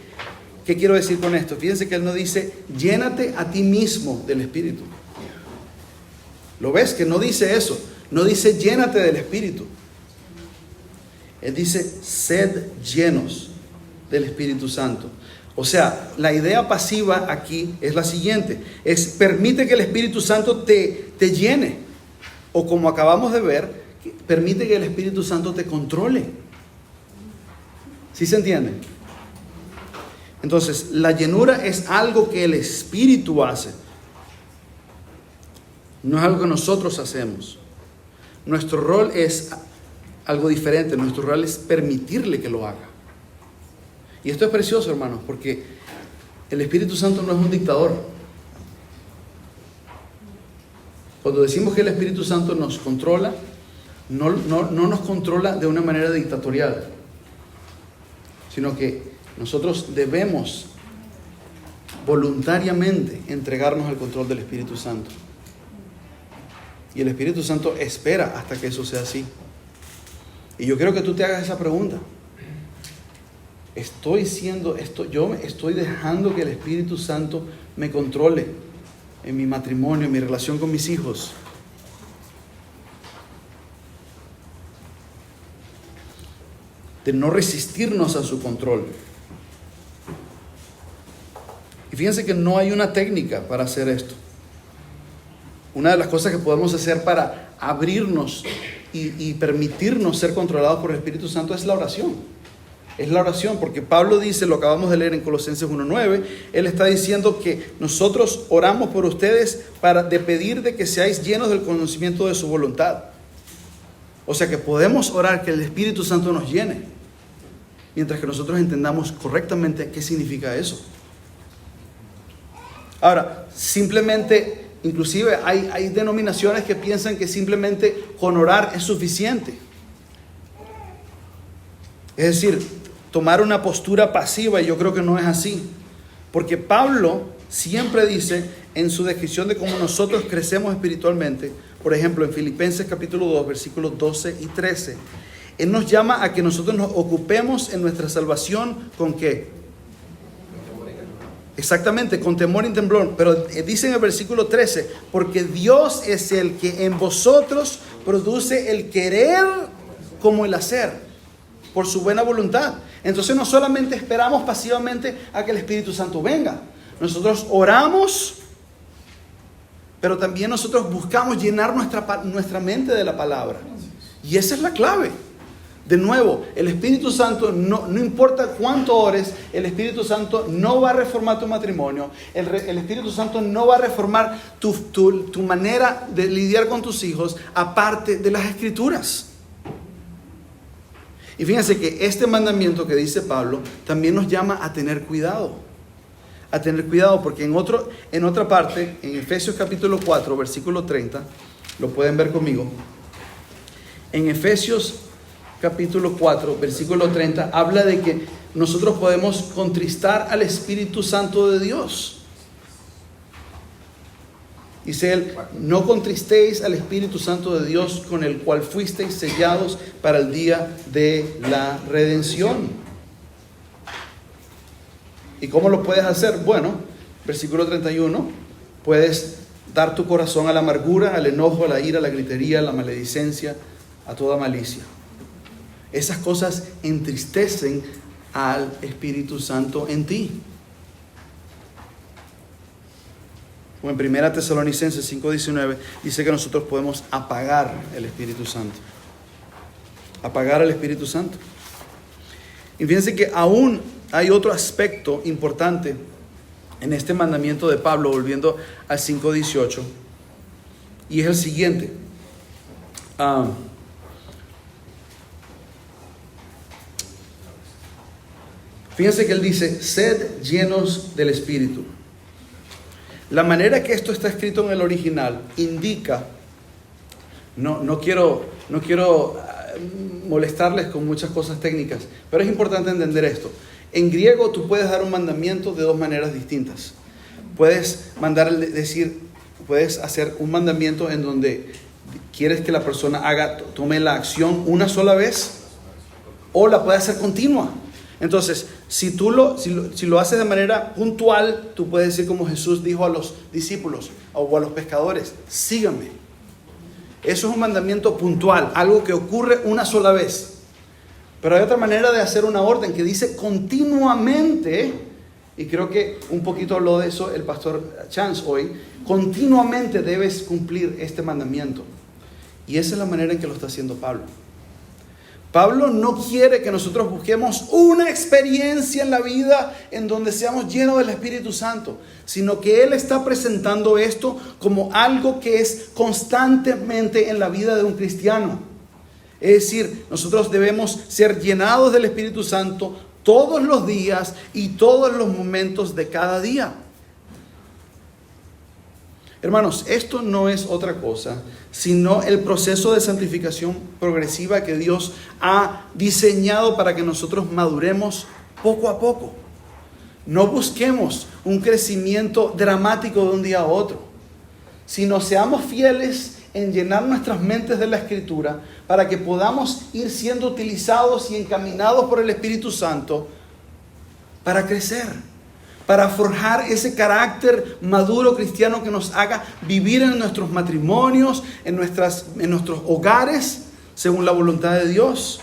¿qué quiero decir con esto? Fíjense que él no dice: llénate a ti mismo del Espíritu. ¿Lo ves? Que no dice eso. No dice llénate del Espíritu. Él dice: sed llenos del Espíritu Santo. O sea, la idea pasiva aquí es la siguiente: permite que el Espíritu Santo te llene. O como acabamos de ver, permite que el Espíritu Santo te controle. ¿Sí se entiende? Entonces, la llenura es algo que el Espíritu hace. No es algo que nosotros hacemos. Nuestro rol es algo diferente. Nuestro rol es permitirle que lo haga. Y esto es precioso, hermanos, porque el Espíritu Santo no es un dictador. Cuando decimos que el Espíritu Santo nos controla, no nos controla de una manera dictatorial, sino que nosotros debemos voluntariamente entregarnos al control del Espíritu Santo. Y el Espíritu Santo espera hasta que eso sea así. Y yo quiero que tú te hagas esa pregunta. Yo estoy dejando que el Espíritu Santo me controle en mi matrimonio, en mi relación con mis hijos. De no resistirnos a su control. Y fíjense que no hay una técnica para hacer esto. Una de las cosas que podemos hacer para abrirnos y permitirnos ser controlados por el Espíritu Santo es la oración. Es la oración, porque Pablo dice, lo acabamos de leer en Colosenses 1:9, él está diciendo que nosotros oramos por ustedes de pedir de que seáis llenos del conocimiento de su voluntad. O sea que podemos orar que el Espíritu Santo nos llene, mientras que nosotros entendamos correctamente qué significa eso. Ahora, simplemente, inclusive hay denominaciones que piensan que simplemente con orar es suficiente. Es decir, tomar una postura pasiva, y yo creo que no es así. Porque Pablo siempre dice en su descripción de cómo nosotros crecemos espiritualmente, por ejemplo en Filipenses capítulo 2, versículos 12 y 13, él nos llama a que nosotros nos ocupemos en nuestra salvación ¿con qué? Exactamente, con temor y temblor. Pero dice en el versículo 13, porque Dios es el que en vosotros produce el querer como el hacer, por su buena voluntad. Entonces no solamente esperamos pasivamente a que el Espíritu Santo venga. Nosotros oramos pero también nosotros buscamos llenar nuestra mente de la palabra. Y esa es la clave. De nuevo, el Espíritu Santo, no importa cuánto ores, el Espíritu Santo no va a reformar tu matrimonio. El Espíritu Santo no va a reformar tu manera de lidiar con tus hijos, aparte de las Escrituras. Y fíjense que este mandamiento que dice Pablo también nos llama a tener cuidado. A tener cuidado, porque en otra parte, en Efesios capítulo 4, versículo 30, lo pueden ver conmigo. En Efesios capítulo 4, versículo 30, habla de que nosotros podemos contristar al Espíritu Santo de Dios. Dice él: no contristéis al Espíritu Santo de Dios, con el cual fuisteis sellados para el día de la redención. ¿Y cómo lo puedes hacer? Bueno, versículo 31, puedes dar tu corazón a la amargura, al enojo, a la ira, a la gritería, a la maledicencia, a toda malicia. Esas cosas entristecen al Espíritu Santo en ti. O en 1 Tesalonicenses 5:19 dice que nosotros podemos apagar el Espíritu Santo. Apagar al Espíritu Santo. Y fíjense que aún hay otro aspecto importante en este mandamiento de Pablo, volviendo al 5:18, y es el siguiente. Fíjense que él dice: sed llenos del Espíritu. La manera que esto está escrito en el original indica, no quiero molestarles con muchas cosas técnicas, pero es importante entender esto. En griego tú puedes dar un mandamiento de dos maneras distintas. Puedes puedes hacer un mandamiento en donde quieres que la persona tome la acción una sola vez, o la puede hacer continua. Entonces, si lo haces de manera puntual, tú puedes decir como Jesús dijo a los discípulos o a los pescadores: síganme. Eso es un mandamiento puntual, algo que ocurre una sola vez. Pero hay otra manera de hacer una orden que dice continuamente, y creo que un poquito habló de eso el pastor Chance hoy. Continuamente debes cumplir este mandamiento. Y esa es la manera en que lo está haciendo Pablo. Pablo no quiere que nosotros busquemos una experiencia en la vida en donde seamos llenos del Espíritu Santo, sino que Él está presentando esto como algo que es constantemente en la vida de un cristiano. Es decir, nosotros debemos ser llenados del Espíritu Santo todos los días y todos los momentos de cada día. Hermanos, esto no es otra cosa sino el proceso de santificación progresiva que Dios ha diseñado para que nosotros maduremos poco a poco. No busquemos un crecimiento dramático de un día a otro, sino seamos fieles en llenar nuestras mentes de la Escritura para que podamos ir siendo utilizados y encaminados por el Espíritu Santo para crecer, para forjar ese carácter maduro cristiano que nos haga vivir en nuestros matrimonios, en nuestros hogares, según la voluntad de Dios.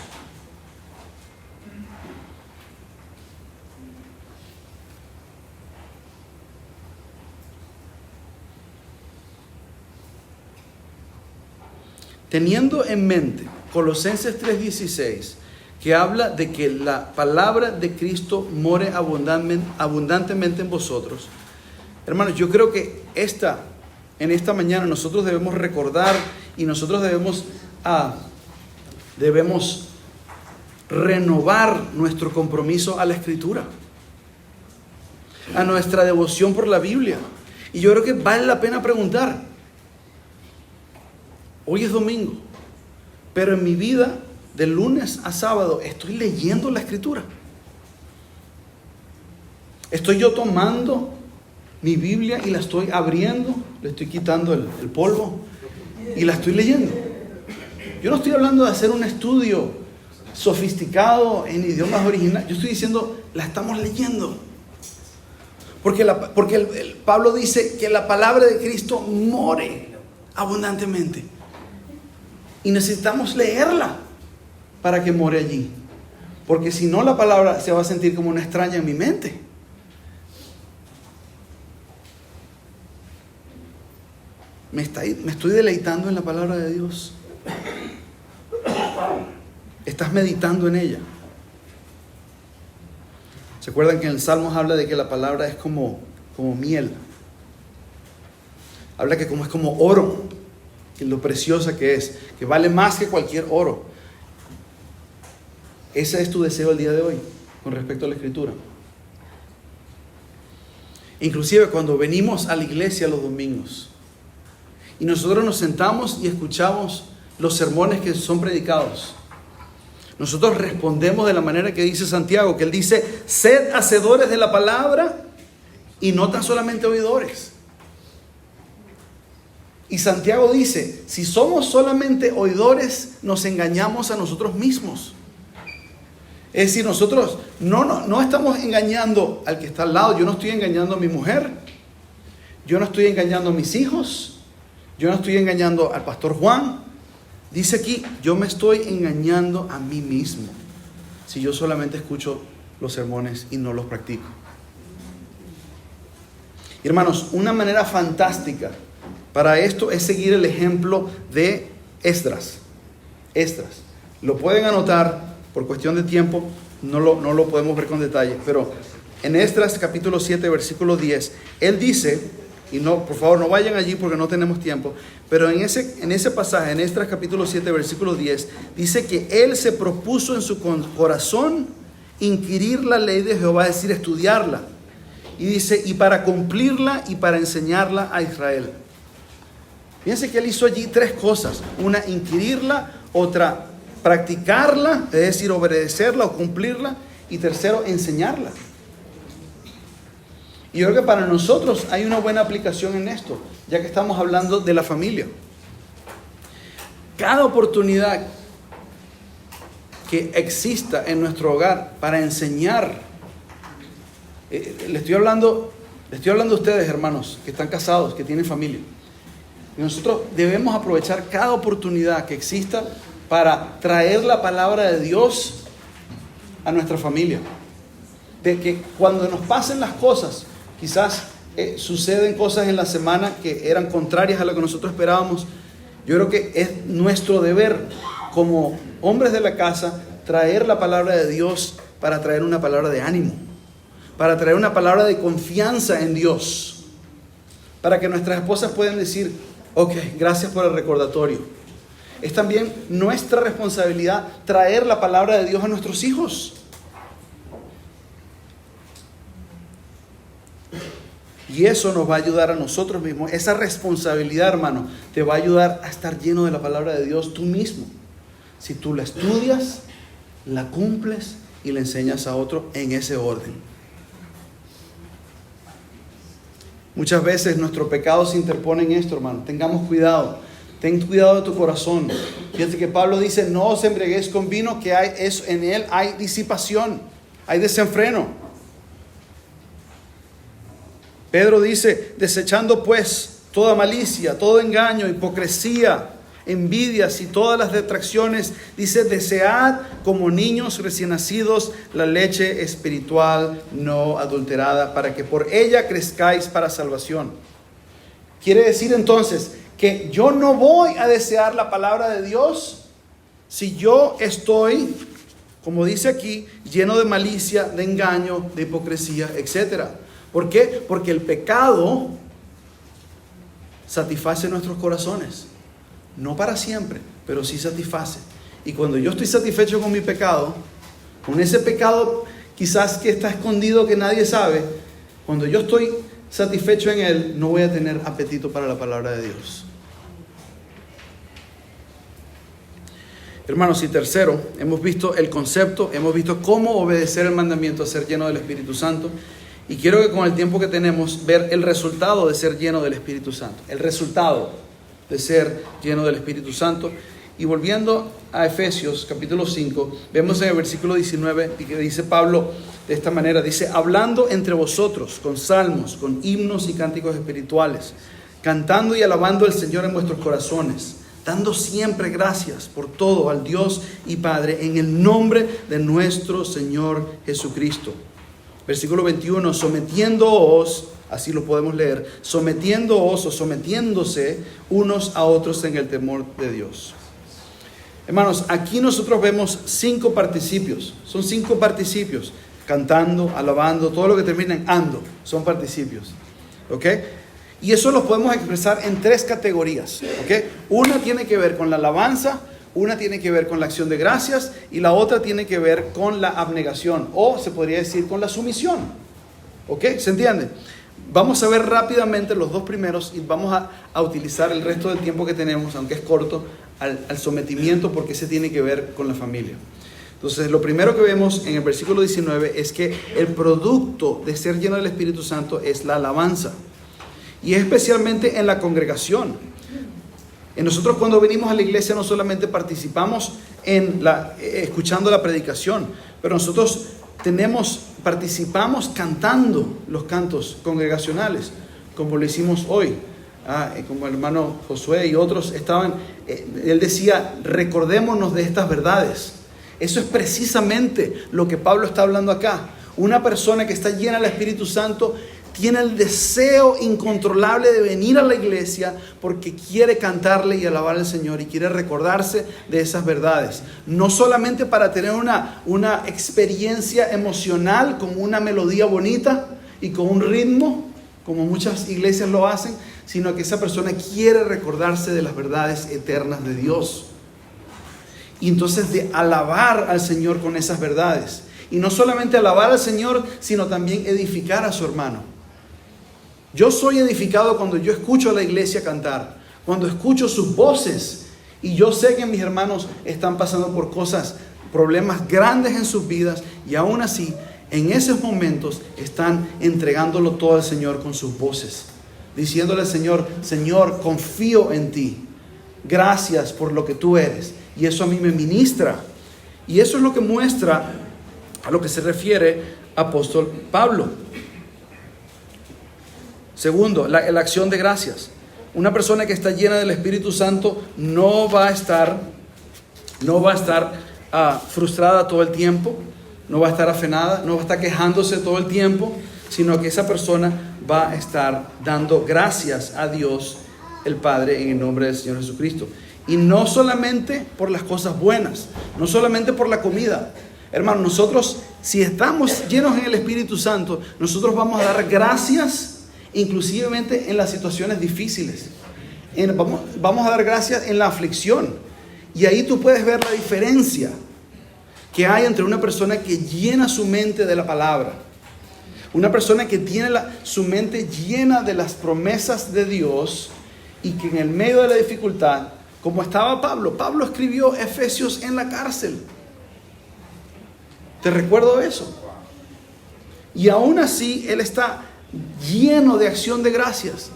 Teniendo en mente Colosenses 3:16, que habla de que la palabra de Cristo more abundantemente en vosotros. Hermanos, yo creo que en esta mañana nosotros debemos recordar y nosotros debemos renovar nuestro compromiso a la Escritura, a nuestra devoción por la Biblia. Y yo creo que vale la pena preguntar: hoy es domingo, pero en mi vida, de lunes a sábado, ¿estoy leyendo la Escritura? ¿Estoy yo tomando mi Biblia y la estoy abriendo? ¿Le estoy quitando el polvo? ¿Y la estoy leyendo? Yo no estoy hablando de hacer un estudio sofisticado en idiomas originales. Yo estoy diciendo, la estamos leyendo. Porque Pablo dice que la palabra de Cristo more abundantemente. Y necesitamos leerla para que more allí. Porque si no, la palabra se va a sentir como una extraña en mi mente. me estoy deleitando en la palabra de Dios. ¿Estás meditando en ella? ¿Se acuerdan que en el Salmos habla de que la palabra es como miel? Habla que es como oro, que lo preciosa que es, que vale más que cualquier oro. Ese es tu deseo el día de hoy con respecto a la Escritura. Inclusive cuando venimos a la iglesia los domingos y nosotros nos sentamos y escuchamos los sermones que son predicados, nosotros respondemos de la manera que dice Santiago, que él dice: sed hacedores de la palabra y no tan solamente oidores. Y Santiago dice: si somos solamente oidores, nos engañamos a nosotros mismos. Es decir, nosotros no estamos engañando al que está al lado. Yo no estoy engañando a mi mujer, yo no estoy engañando a mis hijos, yo no estoy engañando al pastor Juan. Dice aquí, yo me estoy engañando a mí mismo si yo solamente escucho los sermones y no los practico. Y hermanos, una manera fantástica para esto es seguir el ejemplo de Esdras. Lo pueden anotar, por cuestión de tiempo no lo podemos ver con detalle, pero en Esdras capítulo 7 versículo 10, él dice, y no, por favor no vayan allí porque no tenemos tiempo, pero en ese pasaje, en Esdras capítulo 7 versículo 10, dice que él se propuso en su corazón inquirir la ley de Jehová, es decir, estudiarla. Y dice, y para cumplirla y para enseñarla a Israel. Fíjense que él hizo allí 3 cosas. Una, inquirirla; otra, practicarla, es decir, obedecerla o cumplirla; y tercero, enseñarla. Y yo creo que para nosotros hay una buena aplicación en esto, ya que estamos hablando de la familia. Cada oportunidad que exista en nuestro hogar para enseñar, le estoy hablando a ustedes, hermanos, que están casados, que tienen familia. Y nosotros debemos aprovechar cada oportunidad que exista para traer la palabra de Dios a nuestra familia. De que cuando nos pasen las cosas, quizás suceden cosas en la semana que eran contrarias a lo que nosotros esperábamos. Yo creo que es nuestro deber como hombres de la casa traer la palabra de Dios para traer una palabra de ánimo, para traer una palabra de confianza en Dios, para que nuestras esposas puedan decir: ok, gracias por el recordatorio. Es también nuestra responsabilidad traer la palabra de Dios a nuestros hijos. Y eso nos va a ayudar a nosotros mismos. Esa responsabilidad, hermano, te va a ayudar a estar lleno de la palabra de Dios tú mismo. Si tú la estudias, la cumples y la enseñas a otro en ese orden. Muchas veces nuestro pecado se interpone en esto, hermano. Tengamos cuidado. Ten cuidado de tu corazón. Fíjate que Pablo dice: no os embriaguéis con vino, que en él hay disipación, hay desenfreno. Pedro dice: desechando pues toda malicia, todo engaño, hipocresía, envidias y todas las detracciones, dice: desead como niños recién nacidos la leche espiritual no adulterada, para que por ella crezcáis para salvación. Quiere decir entonces que yo no voy a desear la palabra de Dios si yo estoy, como dice aquí, lleno de malicia, de engaño, de hipocresía, etc. ¿Por qué? Porque el pecado satisface nuestros corazones. No para siempre, pero sí satisface. Y cuando yo estoy satisfecho con mi pecado, con ese pecado quizás que está escondido, que nadie sabe, cuando yo estoy satisfecho en él, no voy a tener apetito para la palabra de Dios. Hermanos, y tercero, hemos visto el concepto, hemos visto cómo obedecer el mandamiento a ser lleno del Espíritu Santo. Y quiero que con el tiempo que tenemos, ver el resultado de ser lleno del Espíritu Santo. El resultado de ser lleno del Espíritu Santo. Y volviendo a Efesios capítulo 5, vemos en el versículo 19 que dice Pablo de esta manera. Dice: hablando entre vosotros con salmos, con himnos y cánticos espirituales, cantando y alabando al Señor en vuestros corazones, dando siempre gracias por todo al Dios y Padre en el nombre de nuestro Señor Jesucristo. Versículo 21, sometiéndoos así lo podemos leer, sometiéndoos o sometiéndose unos a otros en el temor de Dios. Hermanos, aquí nosotros vemos 5 participios, son 5 participios, cantando, alabando, todo lo que termina en ando, son participios, ¿ok? Y eso lo podemos expresar en 3 categorías, ¿ok? Una tiene que ver con la alabanza, una tiene que ver con la acción de gracias y la otra tiene que ver con la abnegación, o se podría decir con la sumisión, ¿ok? ¿Se entiende? Vamos a ver rápidamente los 2 primeros y vamos a utilizar el resto del tiempo que tenemos, aunque es corto, al sometimiento, porque ese tiene que ver con la familia. Entonces, lo primero que vemos en el versículo 19 es que el producto de ser lleno del Espíritu Santo es la alabanza. Y especialmente en la congregación. Nosotros cuando venimos a la iglesia no solamente participamos escuchando la predicación, pero nosotros participamos cantando los cantos congregacionales, como lo hicimos hoy. Como el hermano Josué y otros él decía, recordémonos de estas verdades. Eso es precisamente lo que Pablo está hablando acá. Una persona que está llena del Espíritu Santo tiene el deseo incontrolable de venir a la iglesia porque quiere cantarle y alabar al Señor y quiere recordarse de esas verdades. No solamente para tener una experiencia emocional con una melodía bonita y con un ritmo, como muchas iglesias lo hacen, sino que esa persona quiere recordarse de las verdades eternas de Dios. Y entonces de alabar al Señor con esas verdades. Y no solamente alabar al Señor, sino también edificar a su hermano. Yo soy edificado cuando yo escucho a la iglesia cantar, cuando escucho sus voces. Y yo sé que mis hermanos están pasando por problemas grandes en sus vidas. Y aún así, en esos momentos están entregándolo todo al Señor con sus voces. Diciéndole al Señor, Señor, confío en ti. Gracias por lo que tú eres. Y eso a mí me ministra. Y eso es lo que muestra a lo que se refiere apóstol Pablo. Segundo, la acción de gracias. Una persona que está llena del Espíritu Santo no va a estar frustrada todo el tiempo, no va a estar afenada, no va a estar quejándose todo el tiempo, sino que esa persona va a estar dando gracias a Dios el Padre en el nombre del Señor Jesucristo. Y no solamente por las cosas buenas, no solamente por la comida. Hermanos, nosotros, si estamos llenos en el Espíritu Santo, nosotros vamos a dar gracias inclusivemente en las situaciones difíciles. Vamos a dar gracias en la aflicción. Y ahí tú puedes ver la diferencia que hay entre una persona que llena su mente de la palabra, una persona que tiene su mente llena de las promesas de Dios y que en el medio de la dificultad, como estaba Pablo escribió Efesios en la cárcel. Te recuerdo eso. Y aún así él está lleno de acción de gracias.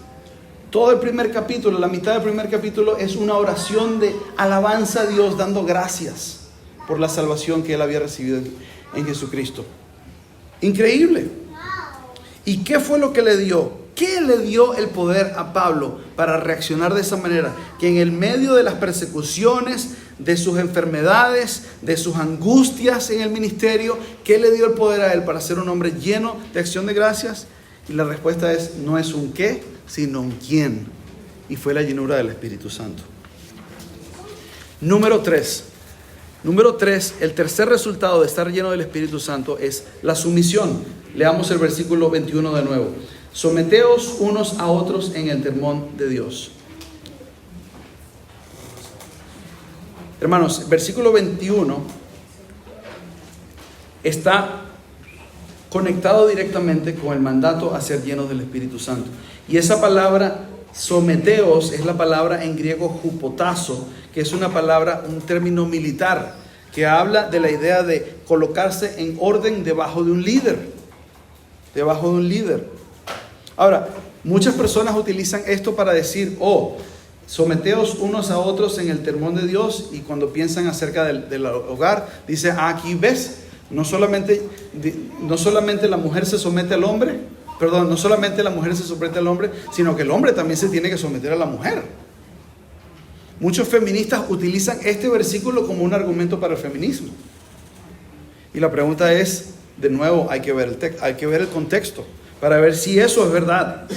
Todo el primer capítulo, la mitad del primer capítulo es una oración de alabanza a Dios, dando gracias por la salvación que él había recibido en Jesucristo. Increíble. ¿Y qué fue lo que le dio? ¿Qué le dio el poder a Pablo para reaccionar de esa manera? Que en el medio de las persecuciones, de sus enfermedades, de sus angustias en el ministerio, ¿qué le dio el poder a él para ser un hombre lleno de acción de gracias? Y la respuesta es, no es un qué, sino un quién. Y fue la llenura del Espíritu Santo. Número 3, el tercer resultado de estar lleno del Espíritu Santo es la sumisión. Leamos el versículo 21 de nuevo. Someteos unos a otros en el temor de Dios. Hermanos, versículo 21 está conectado directamente con el mandato a ser llenos del Espíritu Santo. Y esa palabra someteos es la palabra en griego hupotazo, que es una palabra, un término militar, que habla de la idea de colocarse en orden debajo de un líder. Debajo de un líder. Ahora, muchas personas utilizan esto para decir, someteos unos a otros en el temor de Dios, y cuando piensan acerca del hogar, dice, aquí ves, no solamente la mujer se somete al hombre, no solamente la mujer se somete al hombre, sino que el hombre también se tiene que someter a la mujer. Muchos feministas utilizan este versículo como un argumento para el feminismo. Y la pregunta es, de nuevo, hay que ver el contexto. para ver si eso es verdad.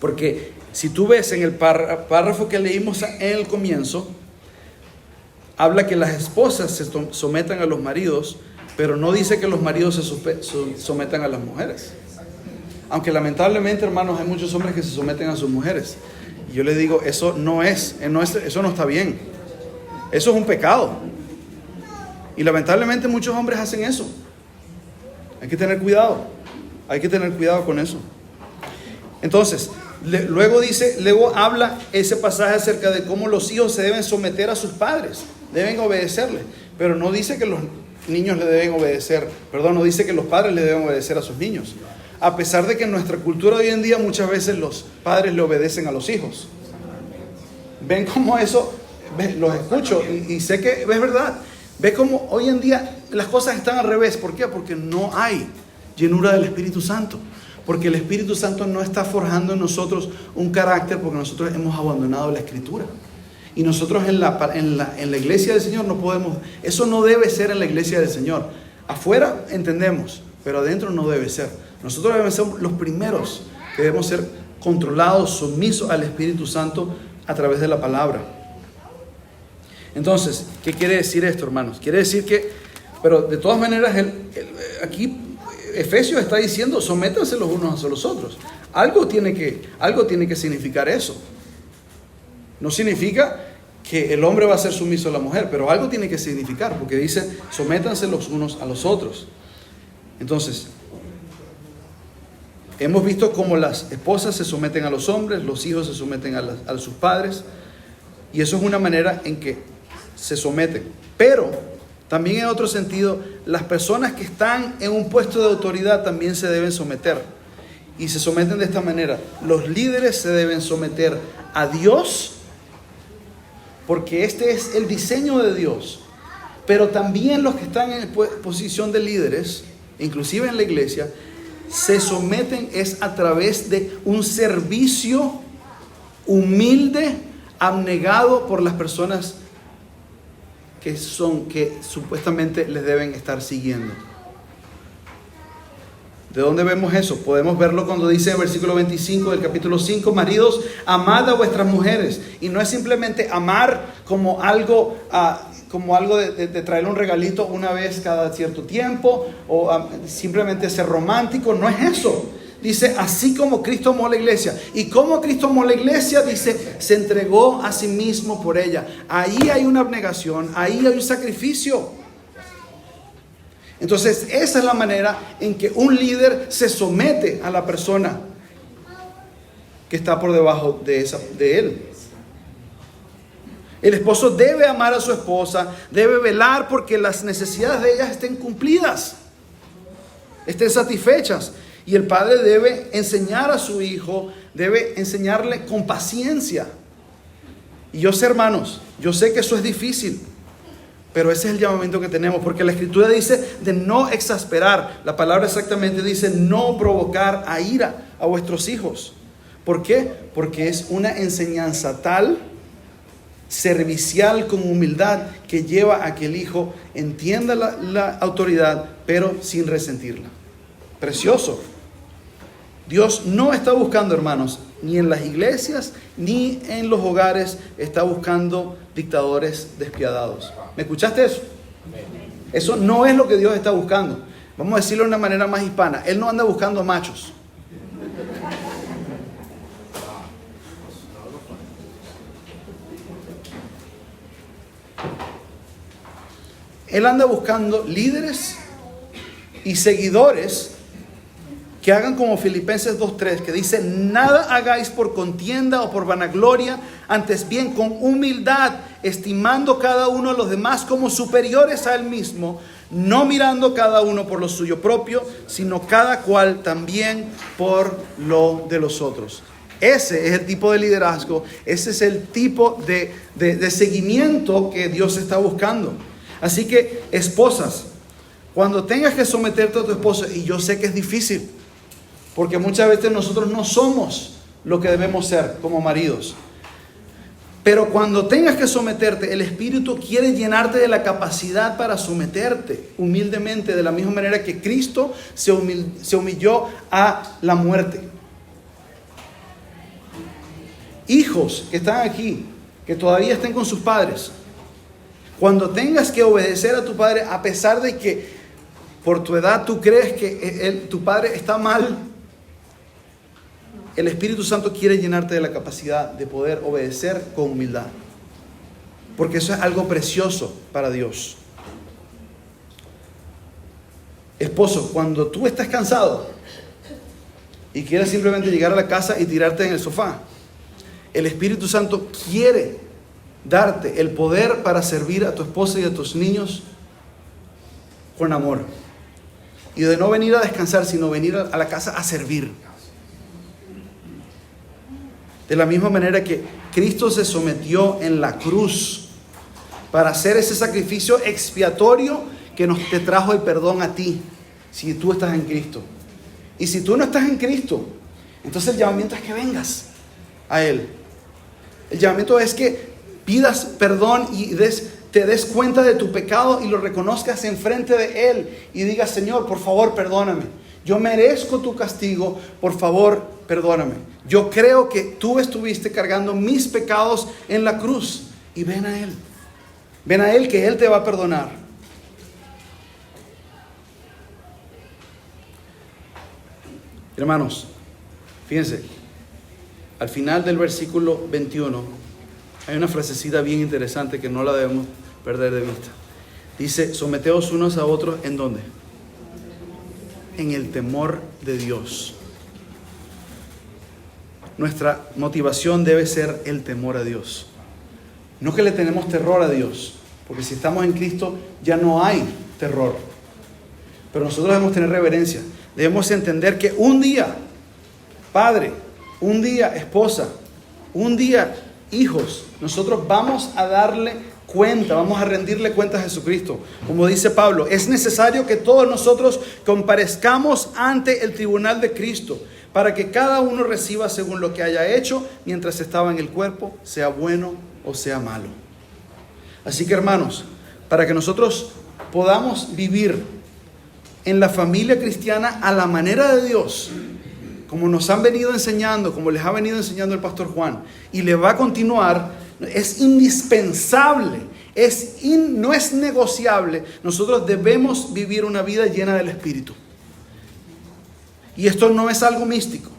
Porque si tú ves en el párrafo que leímos en el comienzo, habla que las esposas se sometan a los maridos, pero no dice que los maridos se sometan a las mujeres. Aunque lamentablemente, hermanos, hay muchos hombres que se someten a sus mujeres. Y yo les digo, eso no está bien. Eso es un pecado. Y lamentablemente muchos hombres hacen eso. Hay que tener cuidado. Hay que tener cuidado con eso. Entonces, luego habla ese pasaje acerca de cómo los hijos se deben someter a sus padres. Deben obedecerle. Pero no dice que los niños le deben obedecer. No dice que los padres le deben obedecer a sus niños. A pesar de que en nuestra cultura hoy en día muchas veces los padres le obedecen a los hijos. ¿Ven cómo eso? Los escucho y sé que es verdad. ¿Ves cómo hoy en día las cosas están al revés? ¿Por qué? Porque no hay llenura del Espíritu Santo. Porque el Espíritu Santo no está forjando en nosotros un carácter, porque nosotros hemos abandonado la Escritura. Y nosotros en la iglesia del Señor no podemos, eso no debe ser en la iglesia del Señor. Afuera entendemos, pero adentro no debe ser. Nosotros debemos ser los primeros que debemos ser controlados, sumisos al Espíritu Santo a través de la palabra. Entonces, ¿qué quiere decir esto, hermanos? Quiere decir que, pero de todas maneras, aquí Efesios está diciendo, sométanse los unos a los otros. Algo tiene que significar eso. No significa que el hombre va a ser sumiso a la mujer, pero algo tiene que significar, porque dice, sométanse los unos a los otros. Entonces, hemos visto cómo las esposas se someten a los hombres, los hijos se someten a sus padres, y eso es una manera en que se someten. Pero también en otro sentido, las personas que están en un puesto de autoridad también se deben someter, y se someten de esta manera. Los líderes se deben someter a Dios, porque este es el diseño de Dios. Pero también los que están en posición de líderes, inclusive en la iglesia, se someten es a través de un servicio humilde, abnegado por las personas que supuestamente les deben estar siguiendo. ¿De dónde vemos eso? Podemos verlo cuando dice en el versículo 25 del capítulo 5, maridos, amad a vuestras mujeres. Y no es simplemente amar como algo de traerle un regalito una vez cada cierto tiempo, o simplemente ser romántico. No es eso. Dice, así como Cristo amó a la iglesia. Y como Cristo amó a la iglesia, dice, se entregó a sí mismo por ella. Ahí hay una abnegación, ahí hay un sacrificio. Entonces, esa es la manera en que un líder se somete a la persona que está por debajo de él. El esposo debe amar a su esposa, debe velar porque las necesidades de ellas estén cumplidas, estén satisfechas. Y el padre debe enseñar a su hijo, debe enseñarle con paciencia. Y yo sé, hermanos, yo sé que eso es difícil, pero ese es el llamamiento que tenemos, porque la Escritura dice de no exasperar. La palabra exactamente dice no provocar a ira a vuestros hijos. ¿Por qué? Porque es una enseñanza tal, servicial, con humildad, que lleva a que el hijo entienda la autoridad, pero sin resentirla. Precioso. Dios no está buscando, hermanos, ni en las iglesias, ni en los hogares, está buscando dictadores despiadados. ¿Me escuchaste eso? Eso no es lo que Dios está buscando. Vamos a decirlo de una manera más hispana. Él no anda buscando machos. Él anda buscando líderes y seguidores que hagan como Filipenses 2:3, que dice, nada hagáis por contienda o por vanagloria, antes bien con humildad, estimando cada uno a los demás como superiores a él mismo, no mirando cada uno por lo suyo propio, sino cada cual también por lo de los otros. Ese es el tipo de liderazgo, ese es el tipo de seguimiento que Dios está buscando. Así que, esposas, cuando tengas que someterte a tu esposo, y yo sé que es difícil, porque muchas veces nosotros no somos lo que debemos ser como maridos. Pero cuando tengas que someterte, el Espíritu quiere llenarte de la capacidad para someterte humildemente, de la misma manera que Cristo se humilló a la muerte. Hijos que están aquí, que todavía estén con sus padres, cuando tengas que obedecer a tu padre, a pesar de que por tu edad tú crees que tu padre está mal, el Espíritu Santo quiere llenarte de la capacidad de poder obedecer con humildad. Porque eso es algo precioso para Dios. Esposo, cuando tú estás cansado y quieres simplemente llegar a la casa y tirarte en el sofá, el Espíritu Santo quiere darte el poder para servir a tu esposa y a tus niños con amor. Y de no venir a descansar, sino venir a la casa a servir. De la misma manera que Cristo se sometió en la cruz para hacer ese sacrificio expiatorio que te trajo el perdón a ti, si tú estás en Cristo. Y si tú no estás en Cristo, entonces el llamamiento es que vengas a Él. El llamamiento es que pidas perdón y te des cuenta de tu pecado y lo reconozcas enfrente de Él y digas: Señor, por favor, perdóname. Yo merezco tu castigo, por favor, perdóname. Yo creo que tú estuviste cargando mis pecados en la cruz. Y ven a Él. Ven a Él, que Él te va a perdonar. Hermanos, fíjense, al final del versículo 21 hay una frasecita bien interesante que no la debemos perder de vista. Dice: someteos unos a otros, ¿en dónde? En el temor de Dios. Nuestra motivación debe ser el temor a Dios. No que le tenemos terror a Dios, porque si estamos en Cristo ya no hay terror. Pero nosotros debemos tener reverencia. Debemos entender que un día, padre, un día, esposa, un día, hijos, nosotros vamos a darle cuenta, vamos a rendirle cuenta a Jesucristo. Como dice Pablo, es necesario que todos nosotros comparezcamos ante el tribunal de Cristo, para que cada uno reciba según lo que haya hecho mientras estaba en el cuerpo, sea bueno o sea malo. Así que, hermanos, para que nosotros podamos vivir en la familia cristiana a la manera de Dios, como nos han venido enseñando, como les ha venido enseñando el pastor Juan, y le va a continuar, es indispensable, no es negociable. Nosotros debemos vivir una vida llena del Espíritu. Y esto no es algo místico,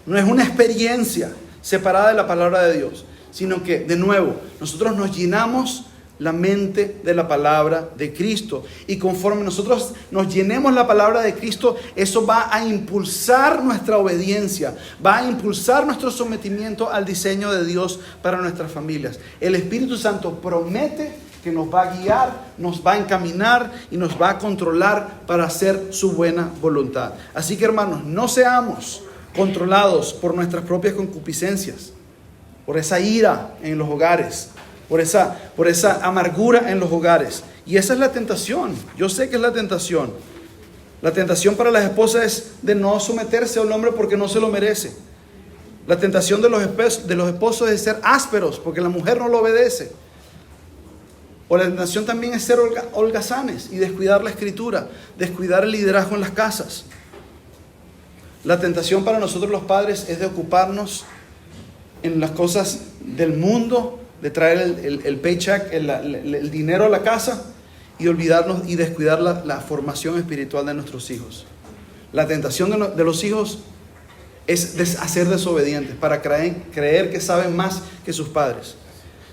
no es una experiencia separada de la palabra de Dios, sino que, de nuevo, nosotros nos llenamos la mente de la palabra de Cristo. Y conforme nosotros nos llenemos la palabra de Cristo, eso va a impulsar nuestra obediencia, va a impulsar nuestro sometimiento al diseño de Dios para nuestras familias. El Espíritu Santo promete que nos va a guiar, nos va a encaminar y nos va a controlar para hacer su buena voluntad. Así que, hermanos, no seamos controlados por nuestras propias concupiscencias, por esa ira en los hogares, por esa amargura en los hogares. Y esa es la tentación. Yo sé que es la tentación. La tentación para las esposas es de no someterse al hombre porque no se lo merece. La tentación de los esposos es ser ásperos porque la mujer no lo obedece. O la tentación también es ser holgazanes y descuidar la escritura, descuidar el liderazgo en las casas. La tentación para nosotros los padres es de ocuparnos en las cosas del mundo, de traer el paycheck, el dinero a la casa y olvidarnos y descuidar la formación espiritual de nuestros hijos. La tentación de los hijos es hacer desobedientes para creer que saben más que sus padres.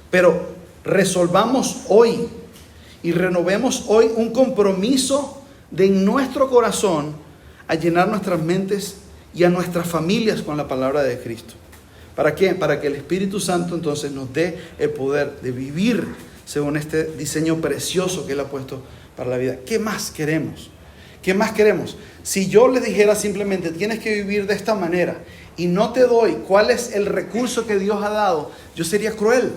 Pero resolvamos hoy y renovemos hoy un compromiso de en nuestro corazón a llenar nuestras mentes y a nuestras familias con la palabra de Cristo. ¿Para qué? Para que el Espíritu Santo entonces nos dé el poder de vivir según este diseño precioso que Él ha puesto para la vida. ¿Qué más queremos? ¿Qué más queremos? Si yo les dijera simplemente tienes que vivir de esta manera y no te doy cuál es el recurso que Dios ha dado, yo sería cruel.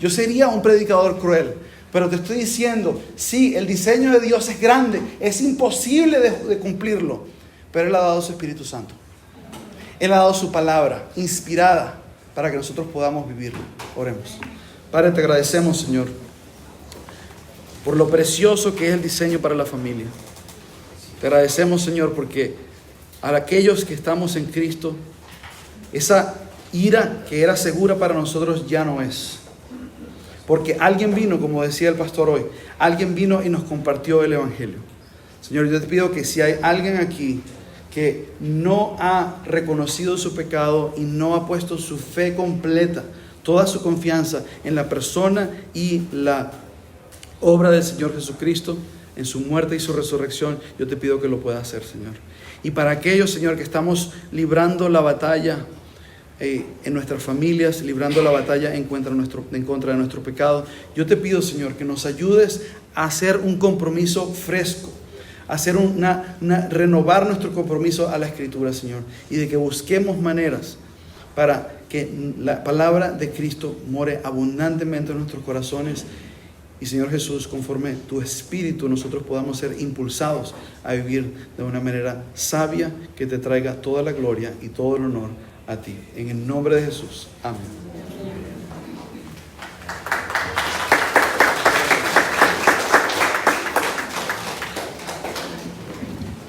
Yo sería un predicador cruel. Pero te estoy diciendo, sí, el diseño de Dios es grande, es imposible de cumplirlo, pero Él ha dado su Espíritu Santo. Él ha dado su palabra inspirada para que nosotros podamos vivirlo. Oremos. Padre, te agradecemos, Señor, por lo precioso que es el diseño para la familia. Te agradecemos, Señor, porque a aquellos que estamos en Cristo, esa ira que era segura para nosotros ya no es. Porque alguien vino, como decía el pastor hoy, alguien vino y nos compartió el Evangelio. Señor, yo te pido que si hay alguien aquí que no ha reconocido su pecado y no ha puesto su fe completa, toda su confianza en la persona y la obra del Señor Jesucristo, en su muerte y su resurrección, yo te pido que lo pueda hacer, Señor. Y para aquellos, Señor, que estamos librando la batalla en nuestras familias, librando la batalla en contra de nuestro pecado, yo te pido, Señor, que nos ayudes a hacer un compromiso fresco, a hacer renovar nuestro compromiso a la Escritura, Señor, y de que busquemos maneras para que la palabra de Cristo more abundantemente en nuestros corazones. Y Señor Jesús, conforme tu Espíritu, nosotros podamos ser impulsados a vivir de una manera sabia que te traiga toda la gloria y todo el honor a ti. En el nombre de Jesús. Amén.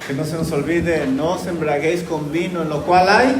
Que no se nos olvide, no os embriaguéis con vino, en lo cual hay.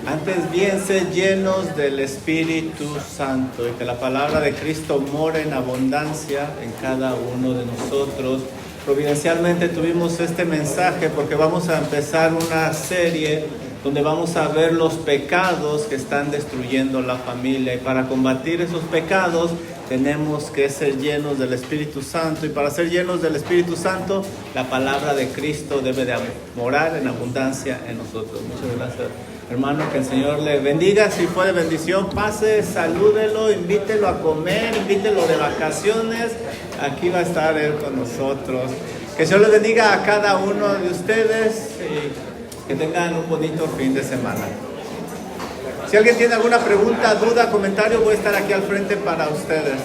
Antes bien, sed llenos del Espíritu Santo, y que la palabra de Cristo more en abundancia en cada uno de nosotros. Providencialmente tuvimos este mensaje porque vamos a empezar una serie donde vamos a ver los pecados que están destruyendo la familia. Y para combatir esos pecados tenemos que ser llenos del Espíritu Santo. Y para ser llenos del Espíritu Santo, la palabra de Cristo debe de morar en abundancia en nosotros. Muchas gracias, hermano, que el Señor le bendiga. Si fue de bendición, pase, salúdelo, invítelo a comer, invítelo de vacaciones. Aquí va a estar Él con nosotros. Que el Señor le bendiga a cada uno de ustedes y que tengan un bonito fin de semana. Si alguien tiene alguna pregunta, duda, comentario, voy a estar aquí al frente para ustedes.